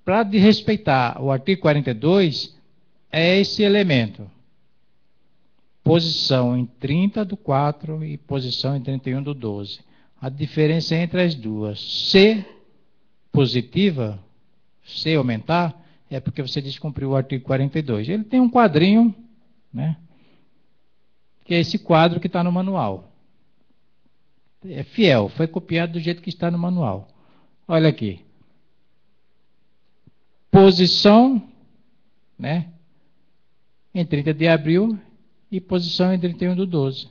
para respeitar o artigo 42, é esse elemento. Posição em 30/4 e posição em 31/12. A diferença entre as duas. Se positiva, se aumentar, é porque você descumpriu o artigo 42. Ele tem um quadrinho, né, que é esse quadro que está no manual. É fiel, foi copiado do jeito que está no manual. Olha aqui. Posição, né, em 30 de abril e posição em 31/12.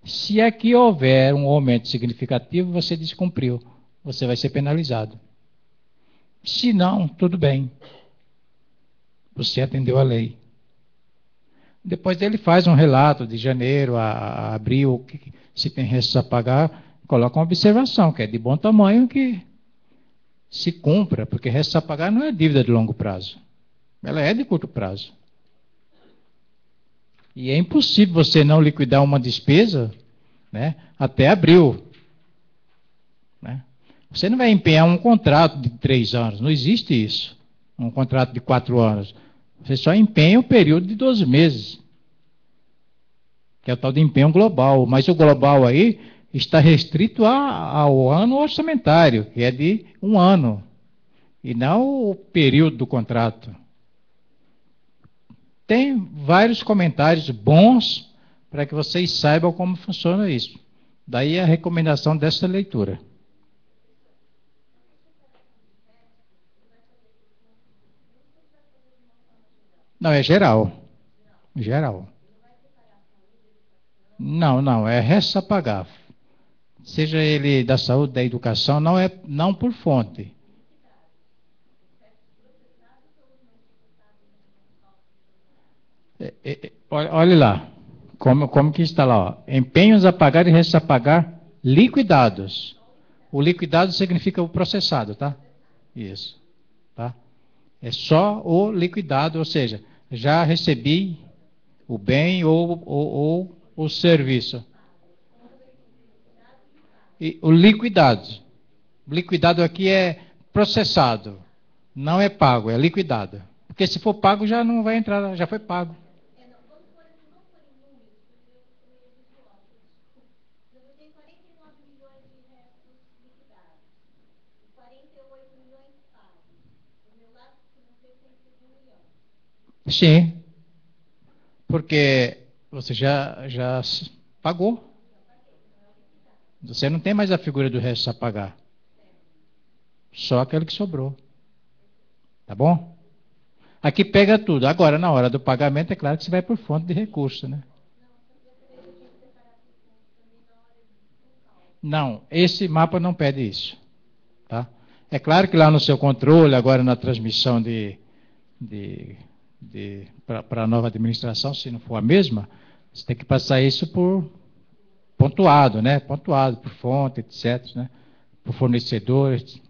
Se aqui houver um aumento significativo, você descumpriu. Você vai ser penalizado. Se não, tudo bem. Você atendeu a lei. Depois ele faz um relato de janeiro a abril, se tem restos a pagar, coloca uma observação, que é de bom tamanho que se cumpra, porque restos a pagar não é dívida de longo prazo. Ela é de curto prazo. E é impossível você não liquidar uma despesa, né, até abril. Né? Você não vai empenhar um contrato de 3 anos, não existe isso. Um contrato de 4 anos. Você só empenha o período de 12 meses, que é o tal de empenho global. Mas o global aí está restrito ao ano orçamentário, que é de 1 ano, e não o período do contrato. Tem vários comentários bons para que vocês saibam como funciona isso. Daí a recomendação dessa leitura. Não, é geral. Geral. Não, é resta pagar. Seja ele da saúde, da educação, não por fonte. Olha lá, como que está lá, ó. Empenhos a pagar e restos a pagar liquidados. O liquidado significa o processado, tá? Isso, tá? É só o liquidado, ou seja, já recebi o bem ou o serviço. E o liquidado. O liquidado aqui é processado, não é pago, é liquidado. Porque se for pago já não vai entrar, já foi pago. Sim, porque você já pagou. Você não tem mais a figura do resto a pagar. Só aquele que sobrou. Tá bom? Aqui pega tudo. Agora, na hora do pagamento, é claro que você vai por fonte de recurso, né? Não, esse mapa não pede isso. Tá? É claro que lá no seu controle, agora na transmissão para a nova administração, se não for a mesma, você tem que passar isso por pontuado, né? Pontuado por fonte, etc., né? Por fornecedores.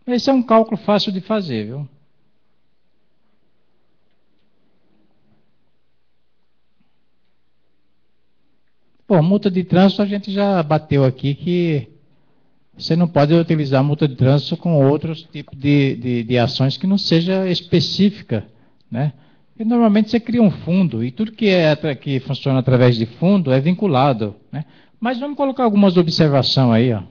Esse é um cálculo fácil de fazer, viu? Bom, multa de trânsito a gente já bateu aqui que você não pode utilizar multa de trânsito com outros tipos de ações que não seja específica, né? E normalmente você cria um fundo, e tudo que funciona através de fundo é vinculado, né? Mas vamos colocar algumas observações aí, ó.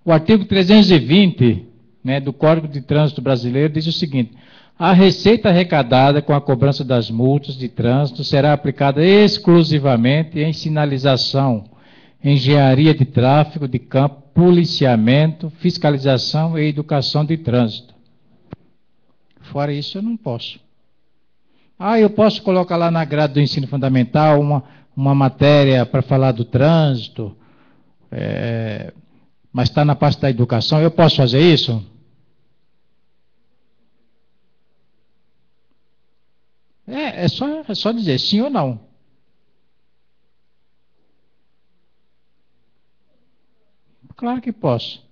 O artigo 320, né, do Código de Trânsito Brasileiro diz o seguinte: a receita arrecadada com a cobrança das multas de trânsito será aplicada exclusivamente em sinalização, engenharia de tráfego de campo, policiamento, fiscalização e educação de trânsito. Fora isso, eu não posso. Eu posso colocar lá na grade do ensino fundamental uma matéria para falar do trânsito, mas está na parte da educação. Eu posso fazer isso? É só dizer sim ou não. Claro que posso.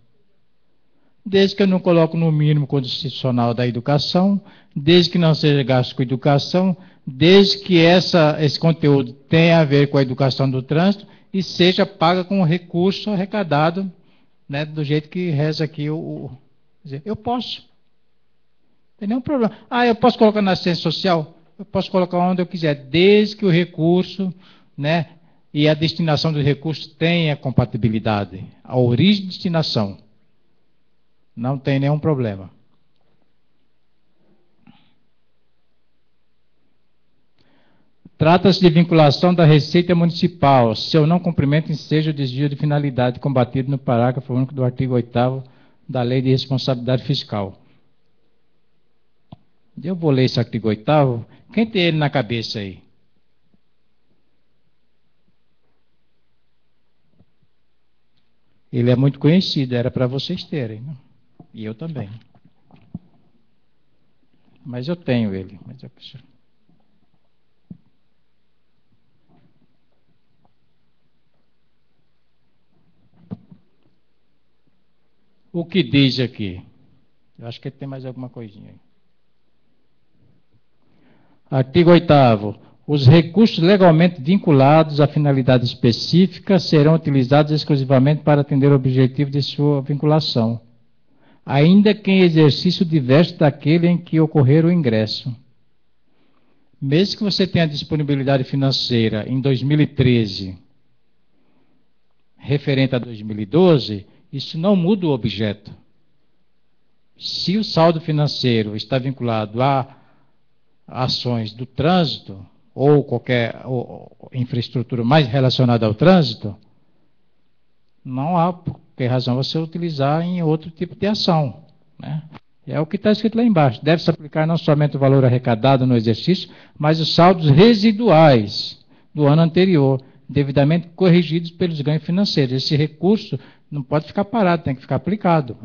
Desde que eu não coloque no mínimo constitucional da educação, desde que não seja gasto com educação, desde que esse conteúdo tenha a ver com a educação do trânsito e seja paga com recurso arrecadado, né, do jeito que reza aqui eu posso. Não tem nenhum problema. Eu posso colocar na assistência social? Eu posso colocar onde eu quiser, desde que o recurso, né, e a destinação do recurso tenha compatibilidade. A origem e destinação. Não tem nenhum problema. Trata-se de vinculação da Receita Municipal. Seu não cumprimento enseja o desvio de finalidade combatido no parágrafo único do artigo 8º da Lei de Responsabilidade Fiscal. Eu vou ler esse artigo 8º. Quem tem ele na cabeça aí? Ele é muito conhecido, era para vocês terem, né? E eu também. Mas eu tenho ele. O que diz aqui? Eu acho que tem mais alguma coisinha aí. Artigo 8º. Os recursos legalmente vinculados à finalidade específica serão utilizados exclusivamente para atender o objetivo de sua vinculação, ainda que em exercício diverso daquele em que ocorrer o ingresso. Mesmo que você tenha disponibilidade financeira em 2013, referente a 2012, isso não muda o objeto. Se o saldo financeiro está vinculado a ações do trânsito, ou qualquer infraestrutura mais relacionada ao trânsito, não há por que razão você utilizar em outro tipo de ação, né? É o que está escrito lá embaixo. Deve-se aplicar não somente o valor arrecadado no exercício, mas os saldos residuais do ano anterior, devidamente corrigidos pelos ganhos financeiros. Esse recurso não pode ficar parado, tem que ficar aplicado.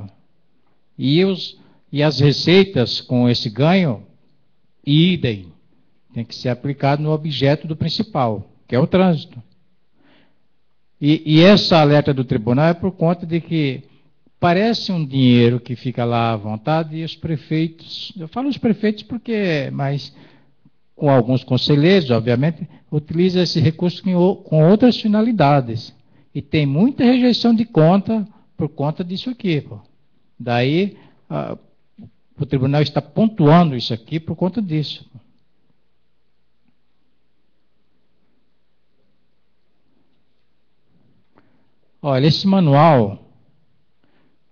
E as receitas com esse ganho, idem, tem que ser aplicado no objeto do principal, que é o trânsito. E essa alerta do tribunal é por conta de que parece um dinheiro que fica lá à vontade e os prefeitos, eu falo os prefeitos porque, mas com alguns conselheiros, obviamente, utiliza esse recurso com outras finalidades. E tem muita rejeição de conta por conta disso aqui. Pô. Daí, o tribunal está pontuando isso aqui por conta disso. Olha, esse manual,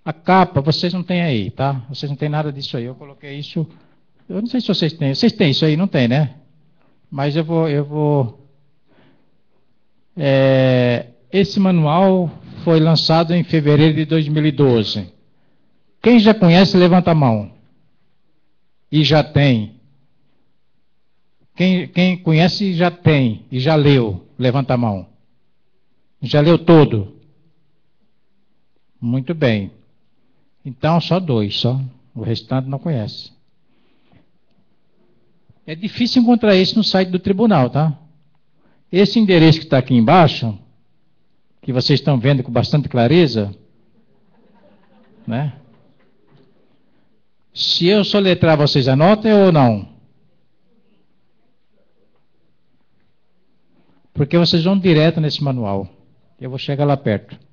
a capa, vocês não têm aí, tá? Vocês não têm nada disso aí. Eu coloquei isso, eu não sei se vocês têm. Vocês têm isso aí? Não tem, né? Mas esse manual foi lançado em fevereiro de 2012. Quem já conhece, levanta a mão. E já tem. Quem conhece já tem e já leu, levanta a mão. Já leu todo? Muito bem. Então, só 2, só. O restante não conhece. É difícil encontrar isso no site do tribunal, tá? Esse endereço que está aqui embaixo, que vocês estão vendo com bastante clareza, né? Se eu soletrar, vocês anotam ou não? Porque vocês vão direto nesse manual. Eu vou chegar lá perto.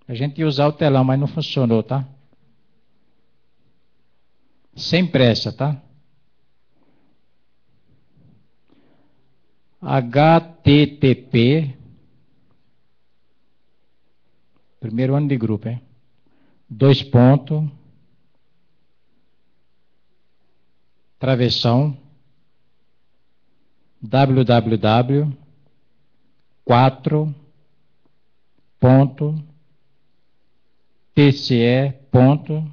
A gente ia usar o telão, mas não funcionou, tá? Sem pressa, tá? HTTP, primeiro ano de grupo, hein? 2 pontos, travessão, www, 4, ponto, tce, ponto,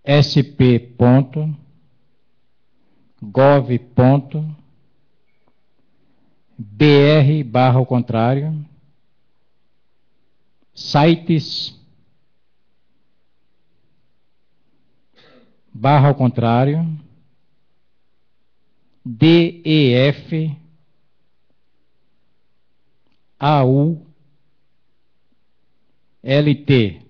sp, ponto, gov, ponto, br, barra ao contrário, sites, barra ao contrário, def, au, lt,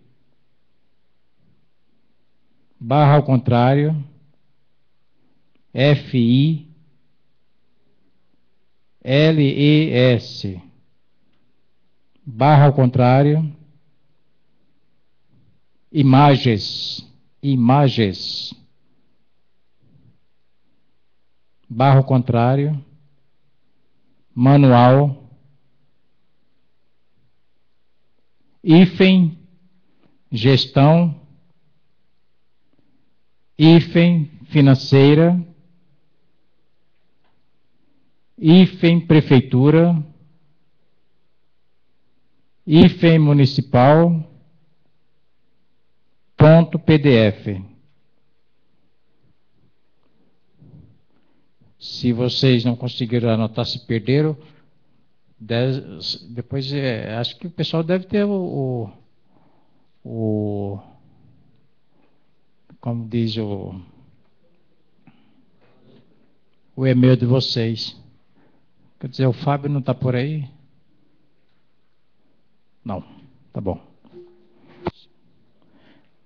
barra ao contrário, fi, les, barra ao contrário, imagens, barra ao contrário, manual, hífen, gestão, hífen, financeira, hífen, prefeitura, hífen, municipal, ponto PDF. Se vocês não conseguiram anotar, se perderam, depois acho que o pessoal deve ter como diz o e-mail de vocês. Quer dizer, o Fábio não está por aí? Não, tá bom.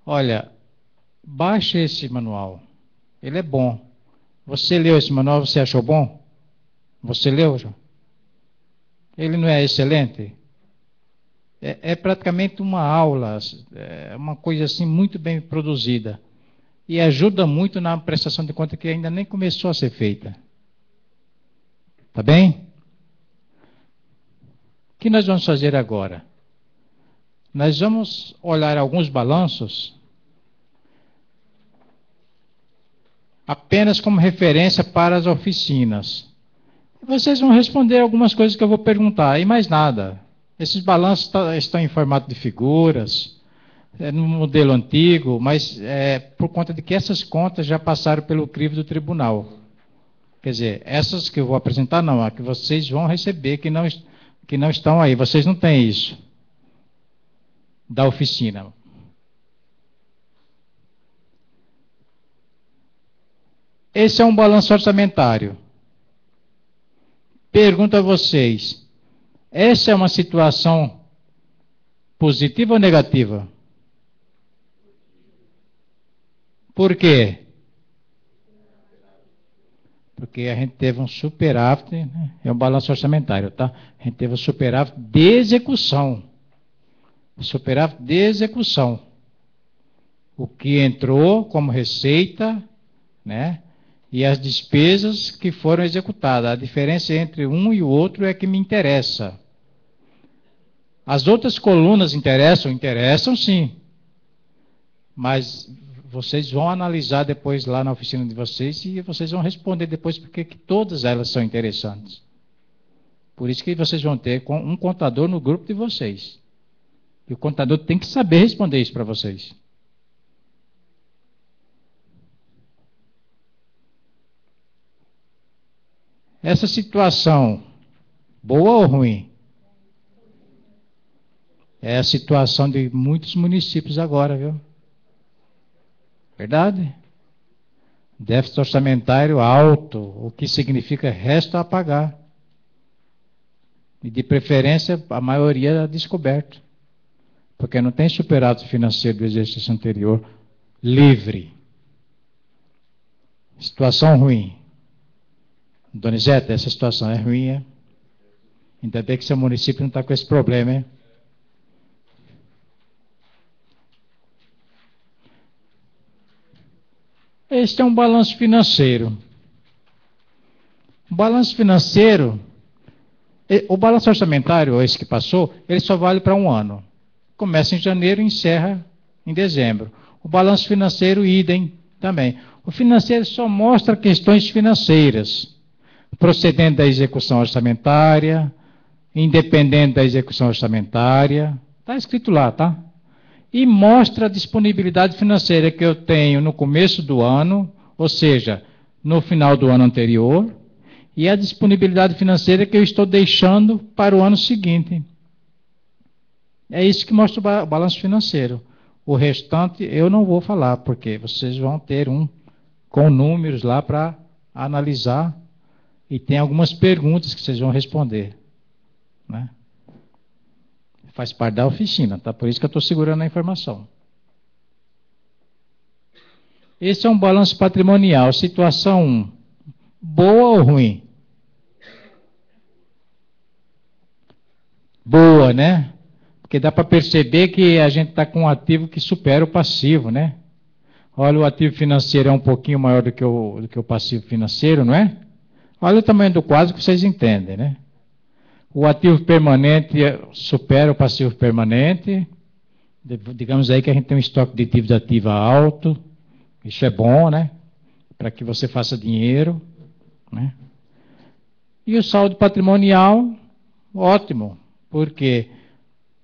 Olha, baixe esse manual. Ele é bom. Você leu esse manual, você achou bom? Você leu, João? Ele não é excelente? É praticamente uma aula, é uma coisa assim muito bem produzida. E ajuda muito na prestação de conta que ainda nem começou a ser feita. Tá bem? O que nós vamos fazer agora? Nós vamos olhar alguns balanços apenas como referência para as oficinas. Vocês vão responder algumas coisas que eu vou perguntar, e mais nada. Esses balanços estão em formato de figuras, no modelo antigo, mas por conta de que essas contas já passaram pelo crivo do tribunal. Quer dizer, essas que eu vou apresentar não, a que vocês vão receber, que não estão aí. Vocês não têm isso da oficina. Esse é um balanço orçamentário. Pergunto a vocês, essa é uma situação positiva ou negativa? Por quê? Porque a gente teve um superávit, né? É um balanço orçamentário, tá? A gente teve um superávit de execução. Superávit de execução. O que entrou como receita, né? E as despesas que foram executadas. A diferença entre um e o outro é que me interessa. As outras colunas interessam? Interessam sim. Mas vocês vão analisar depois lá na oficina de vocês e vocês vão responder depois porque que todas elas são interessantes. Por isso que vocês vão ter um contador no grupo de vocês. E o contador tem que saber responder isso para vocês. Essa situação, boa ou ruim? É a situação de muitos municípios agora, viu? Verdade? Déficit orçamentário alto, o que significa resto a pagar. E de preferência, a maioria descoberto. Porque não tem superávit financeiro do exercício anterior livre. Situação ruim. Donizete, essa situação é ruim, é? Ainda bem que seu município não está com esse problema, hein? Este é um balanço financeiro. O balanço financeiro, o balanço orçamentário, esse que passou, ele só vale para um ano. Começa em janeiro e encerra em dezembro. O balanço financeiro, idem também. O financeiro só mostra questões financeiras, procedente da execução orçamentária, independente da execução orçamentária. Está escrito lá, tá? E mostra a disponibilidade financeira que eu tenho no começo do ano, ou seja, no final do ano anterior, e a disponibilidade financeira que eu estou deixando para o ano seguinte. É isso que mostra o balanço financeiro. O restante eu não vou falar, porque vocês vão ter um com números lá para analisar, e tem algumas perguntas que vocês vão responder, né? Faz parte da oficina, tá? Por isso que eu estou segurando a informação. Esse é um balanço patrimonial. Situação 1. Boa ou ruim? Boa, né? Porque dá para perceber que a gente está com um ativo que supera o passivo, né? Olha, o ativo financeiro é um pouquinho maior do que o passivo financeiro, não é? Olha o tamanho do quadro que vocês entendem, né? O ativo permanente supera o passivo permanente. Digamos aí que a gente tem um estoque de dívida ativa alto. Isso é bom, né? Para que você faça dinheiro, né? E o saldo patrimonial, ótimo. Porque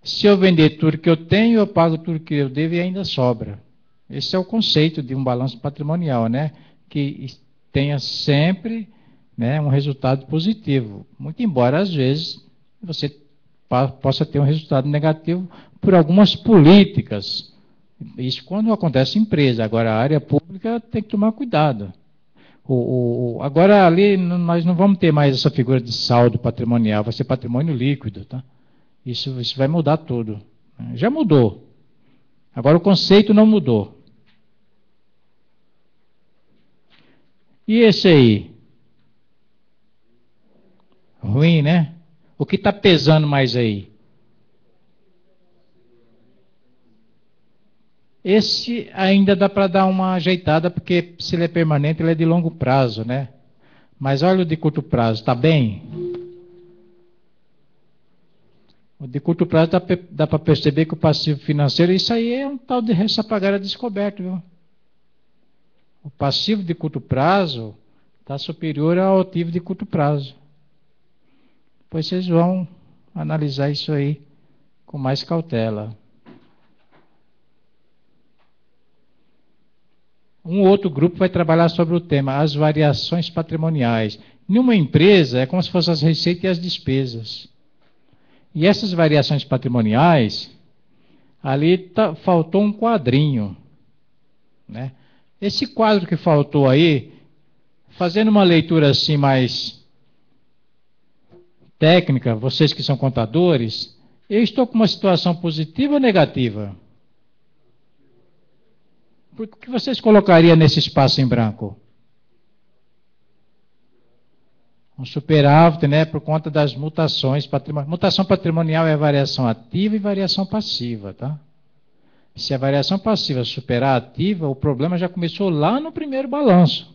se eu vender tudo que eu tenho, eu pago tudo que eu devo e ainda sobra. Esse é o conceito de um balanço patrimonial, né? Que tenha sempre, né, um resultado positivo. Muito embora, às vezes, você possa ter um resultado negativo por algumas políticas. Isso quando acontece em empresa. Agora, a área pública tem que tomar cuidado. Agora, ali, nós não vamos ter mais essa figura de saldo patrimonial, vai ser patrimônio líquido, tá? Isso vai mudar tudo. Já mudou. Agora, o conceito não mudou. E esse aí? Ruim, né? O que está pesando mais aí? Esse ainda dá para dar uma ajeitada, porque se ele é permanente, ele é de longo prazo, né? Mas olha o de curto prazo, está bem? O de curto prazo dá para perceber que o passivo financeiro, isso aí é um tal de ressapagara descoberto, viu? O passivo de curto prazo está superior ao ativo de curto prazo. Depois vocês vão analisar isso aí com mais cautela. Um outro grupo vai trabalhar sobre o tema, as variações patrimoniais. Em uma empresa, é como se fossem as receitas e as despesas. E essas variações patrimoniais, ali faltou um quadrinho, né? Esse quadro que faltou aí, fazendo uma leitura assim mais técnica, vocês que são contadores, eu estou com uma situação positiva ou negativa? Por que vocês colocariam nesse espaço em branco? Um superávit, né, por conta das mutações patrimoniais. Mutação patrimonial é variação ativa e variação passiva, tá? Se a variação passiva superar a ativa, o problema já começou lá no primeiro balanço.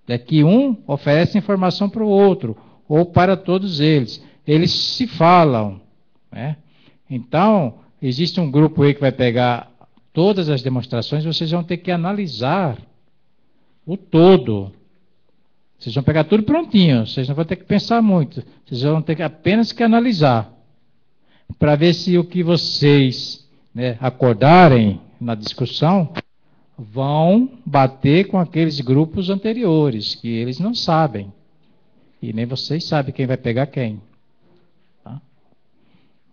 É que um oferece informação para o outro, ou para todos eles. Eles se falam, né? Então, existe um grupo aí que vai pegar todas as demonstrações, vocês vão ter que analisar o todo. Vocês vão pegar tudo prontinho, vocês não vão ter que pensar muito. Vocês vão ter apenas que analisar, para ver se o que vocês, né, acordarem na discussão vão bater com aqueles grupos anteriores, que eles não sabem. E nem vocês sabem quem vai pegar quem. Tá?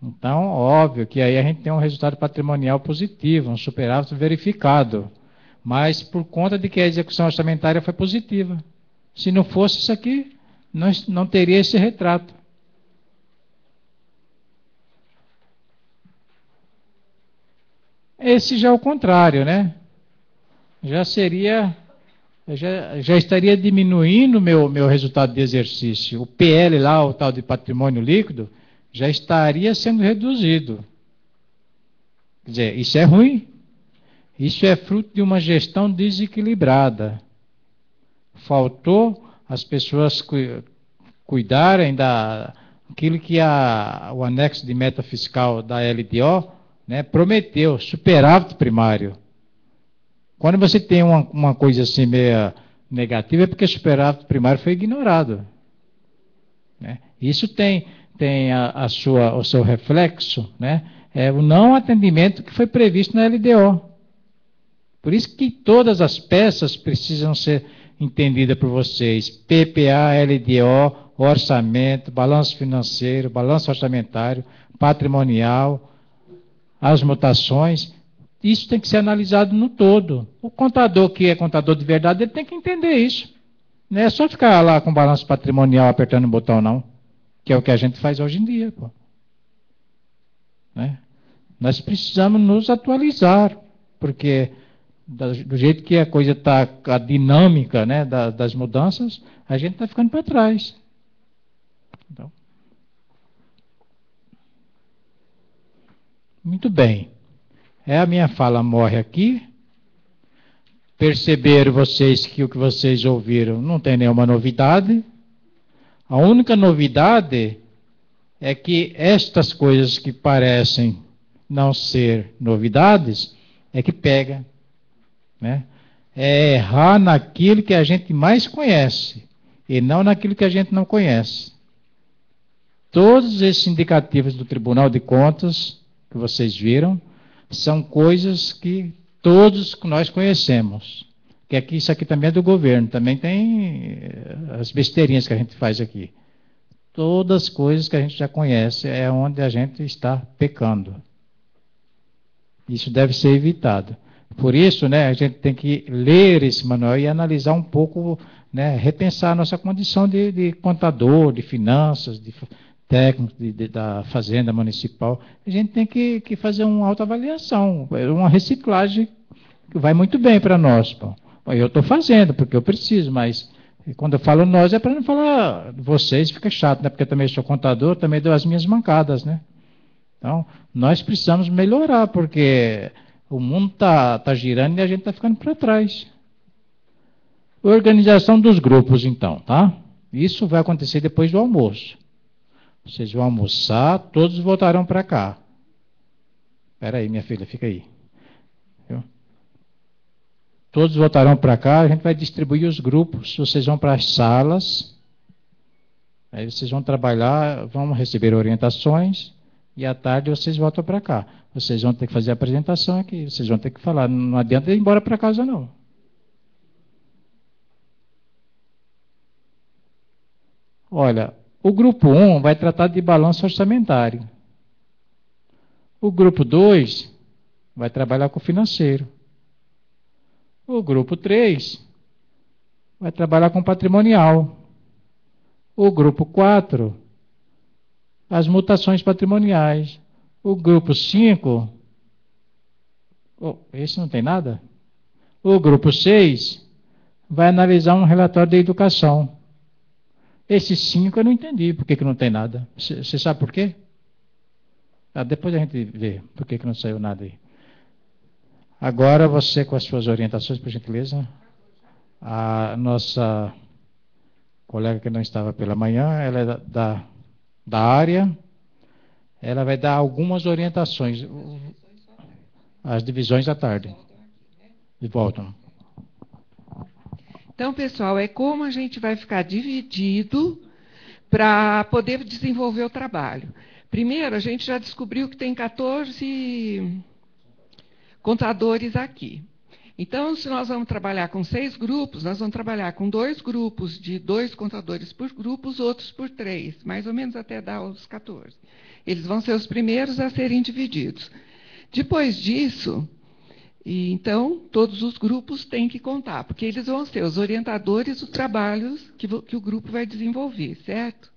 Então, óbvio que aí a gente tem um resultado patrimonial positivo, um superávit verificado. Mas por conta de que a execução orçamentária foi positiva. Se não fosse isso aqui, não teria esse retrato. Esse já é o contrário, né? Já estaria diminuindo o meu resultado de exercício. O PL lá, o tal de patrimônio líquido, já estaria sendo reduzido. Quer dizer, isso é ruim. Isso é fruto de uma gestão desequilibrada. Faltou as pessoas cuidarem daquilo que o anexo de meta fiscal da LDO, né, prometeu, superávit primário. Quando você tem uma coisa assim meio negativa, é porque o superávit primário foi ignorado. Né? Isso tem o seu reflexo, né? É o não atendimento que foi previsto na LDO. Por isso que todas as peças precisam ser entendidas por vocês. PPA, LDO, orçamento, balanço financeiro, balanço orçamentário, patrimonial, as mutações. Isso tem que ser analisado no todo. O contador que é contador de verdade, ele tem que entender isso. Não é só ficar lá com o balanço patrimonial apertando o botão, não. Que é o que a gente faz hoje em dia. Pô. Né? Nós precisamos nos atualizar, porque do jeito que a coisa está, a dinâmica, né, das mudanças, a gente está ficando para trás. Então, muito bem. A minha fala morre aqui. Perceberam vocês que o que vocês ouviram não tem nenhuma novidade. A única novidade é que estas coisas que parecem não ser novidades, é que pega. Né? É errar naquilo que a gente mais conhece, e não naquilo que a gente não conhece. Todos esses indicativos do Tribunal de Contas, que vocês viram, são coisas que todos nós conhecemos. Que aqui, isso aqui também é do governo, também tem as besteirinhas que a gente faz aqui. Todas as coisas que a gente já conhece é onde a gente está pecando. Isso deve ser evitado. Por isso, né, a gente tem que ler esse manual e analisar um pouco, né, repensar a nossa condição de contador, de finanças, de técnico da Fazenda Municipal. A gente tem que fazer uma autoavaliação, uma reciclagem que vai muito bem para nós. Pô. Eu estou fazendo, porque eu preciso, mas quando eu falo nós é para não falar vocês, fica chato, né? Porque eu também sou contador, também dou as minhas mancadas, né? Então, nós precisamos melhorar, porque o mundo tá girando e a gente está ficando para trás. Organização dos grupos, então, tá? Isso vai acontecer depois do almoço. Vocês vão almoçar, todos voltarão para cá. Espera aí, minha filha, fica aí. Viu? Todos voltarão para cá, a gente vai distribuir os grupos. Vocês vão para as salas. Aí vocês vão trabalhar, vão receber orientações. E à tarde vocês voltam para cá. Vocês vão ter que fazer a apresentação aqui. Vocês vão ter que falar. Não adianta ir embora para casa, não. Olha, o grupo 1 vai tratar de balanço orçamentário. O grupo 2 vai trabalhar com o financeiro. O grupo 3 vai trabalhar com patrimonial. O grupo 4, as mutações patrimoniais. O grupo 5, esse não tem nada? O grupo 6 vai analisar um relatório de educação. Esses 5 eu não entendi por que não tem nada. Você sabe por quê? Depois a gente vê por que não saiu nada aí. Agora você com as suas orientações, por gentileza. A nossa colega que não estava pela manhã, ela é da área, ela vai dar algumas orientações. As divisões à tarde. E voltam. Então, pessoal, é como a gente vai ficar dividido para poder desenvolver o trabalho. Primeiro, a gente já descobriu que tem 14 contadores aqui. Então, se nós vamos trabalhar com 6 grupos, nós vamos trabalhar com 2 grupos de 2 contadores por grupo, os outros por 3, mais ou menos até dar os 14. Eles vão ser os primeiros a serem divididos. Depois disso, então, todos os grupos têm que contar, porque eles vão ser os orientadores dos trabalhos que o grupo vai desenvolver, certo?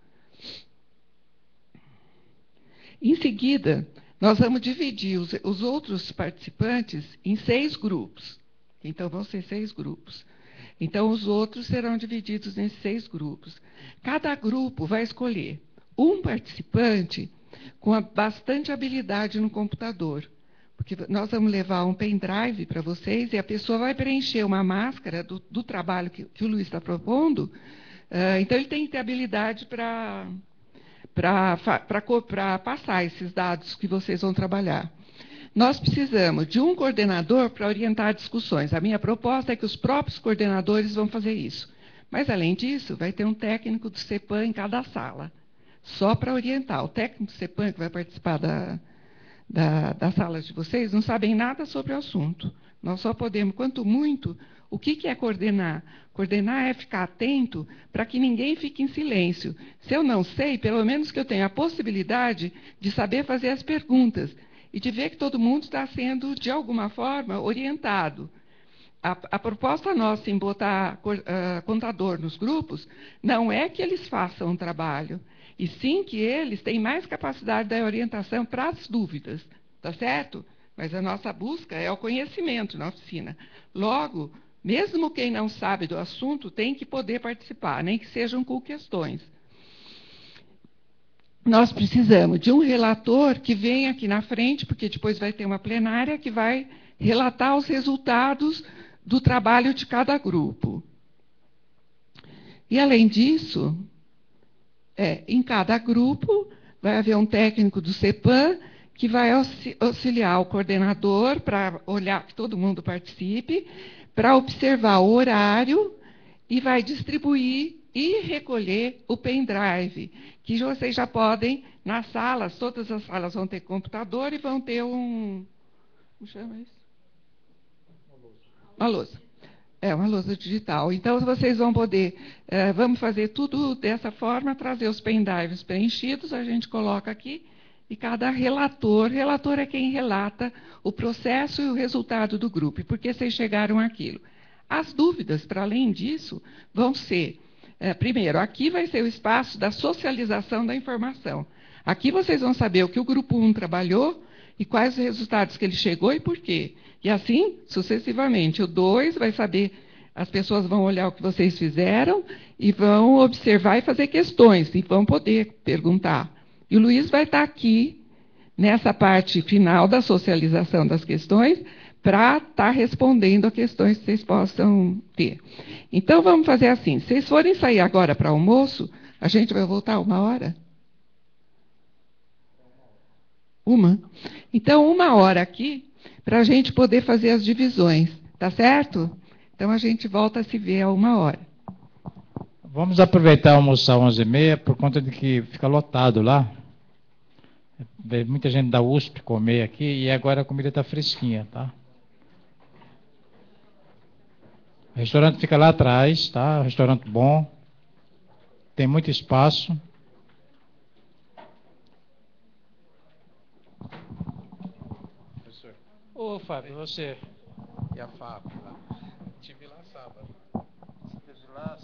Em seguida, nós vamos dividir os outros participantes em 6 grupos. Então, vão ser 6 grupos. Então, os outros serão divididos em 6 grupos. Cada grupo vai escolher um participante com bastante habilidade no computador. Porque nós vamos levar um pendrive para vocês e a pessoa vai preencher uma máscara do trabalho que o Luiz está propondo. Então, ele tem que ter habilidade para passar esses dados que vocês vão trabalhar. Nós precisamos de um coordenador para orientar discussões. A minha proposta é que os próprios coordenadores vão fazer isso. Mas, além disso, vai ter um técnico do CEPAM em cada sala, só para orientar. O técnico do CEPAM que vai participar das salas de vocês não sabem nada sobre o assunto. Nós só podemos, quanto muito, o que é coordenar? Coordenar é ficar atento para que ninguém fique em silêncio. Se eu não sei, pelo menos que eu tenha a possibilidade de saber fazer as perguntas e de ver que todo mundo está sendo, de alguma forma, orientado. A proposta nossa em botar contador nos grupos não é que eles façam um trabalho, e sim que eles têm mais capacidade da orientação para as dúvidas, tá certo? Mas a nossa busca é o conhecimento na oficina. Logo, mesmo quem não sabe do assunto tem que poder participar, nem que sejam com questões. Nós precisamos de um relator que venha aqui na frente, porque depois vai ter uma plenária que vai relatar os resultados do trabalho de cada grupo. E, além disso, em cada grupo vai haver um técnico do CEPAM que vai auxiliar o coordenador para olhar que todo mundo participe, para observar o horário e vai distribuir e recolher o pendrive, que vocês já podem, nas salas, todas as salas vão ter computador e vão ter como chama isso? Uma lousa. Uma lousa digital. Então, vocês vão poder, vamos fazer tudo dessa forma, trazer os pendrives preenchidos, a gente coloca aqui, e cada relator é quem relata o processo e o resultado do grupo, e por que vocês chegaram àquilo. As dúvidas, para além disso, vão ser, primeiro, aqui vai ser o espaço da socialização da informação. Aqui vocês vão saber o que o grupo 1 trabalhou e quais os resultados que ele chegou e por quê. E assim, sucessivamente, o 2 vai saber As pessoas vão olhar o que vocês fizeram e vão observar e fazer questões, e vão poder perguntar. E o Luiz vai estar aqui, nessa parte final da socialização das questões, para estar respondendo a questões que vocês possam ter. Então, vamos fazer assim. Se vocês forem sair agora para almoço, a gente vai voltar 1h? Uma? Então, 1h aqui, para a gente poder fazer as divisões. Tá certo? Então, a gente volta a se ver a 1h. Vamos aproveitar almoçar 11h30, por conta de que fica lotado lá. Veio muita gente da USP comer aqui, e agora a comida está fresquinha, tá? O restaurante fica lá atrás, tá? Restaurante bom. Tem muito espaço. Ô, Fábio, você e a Fábio lá. Estive lá sábado. Estive lá.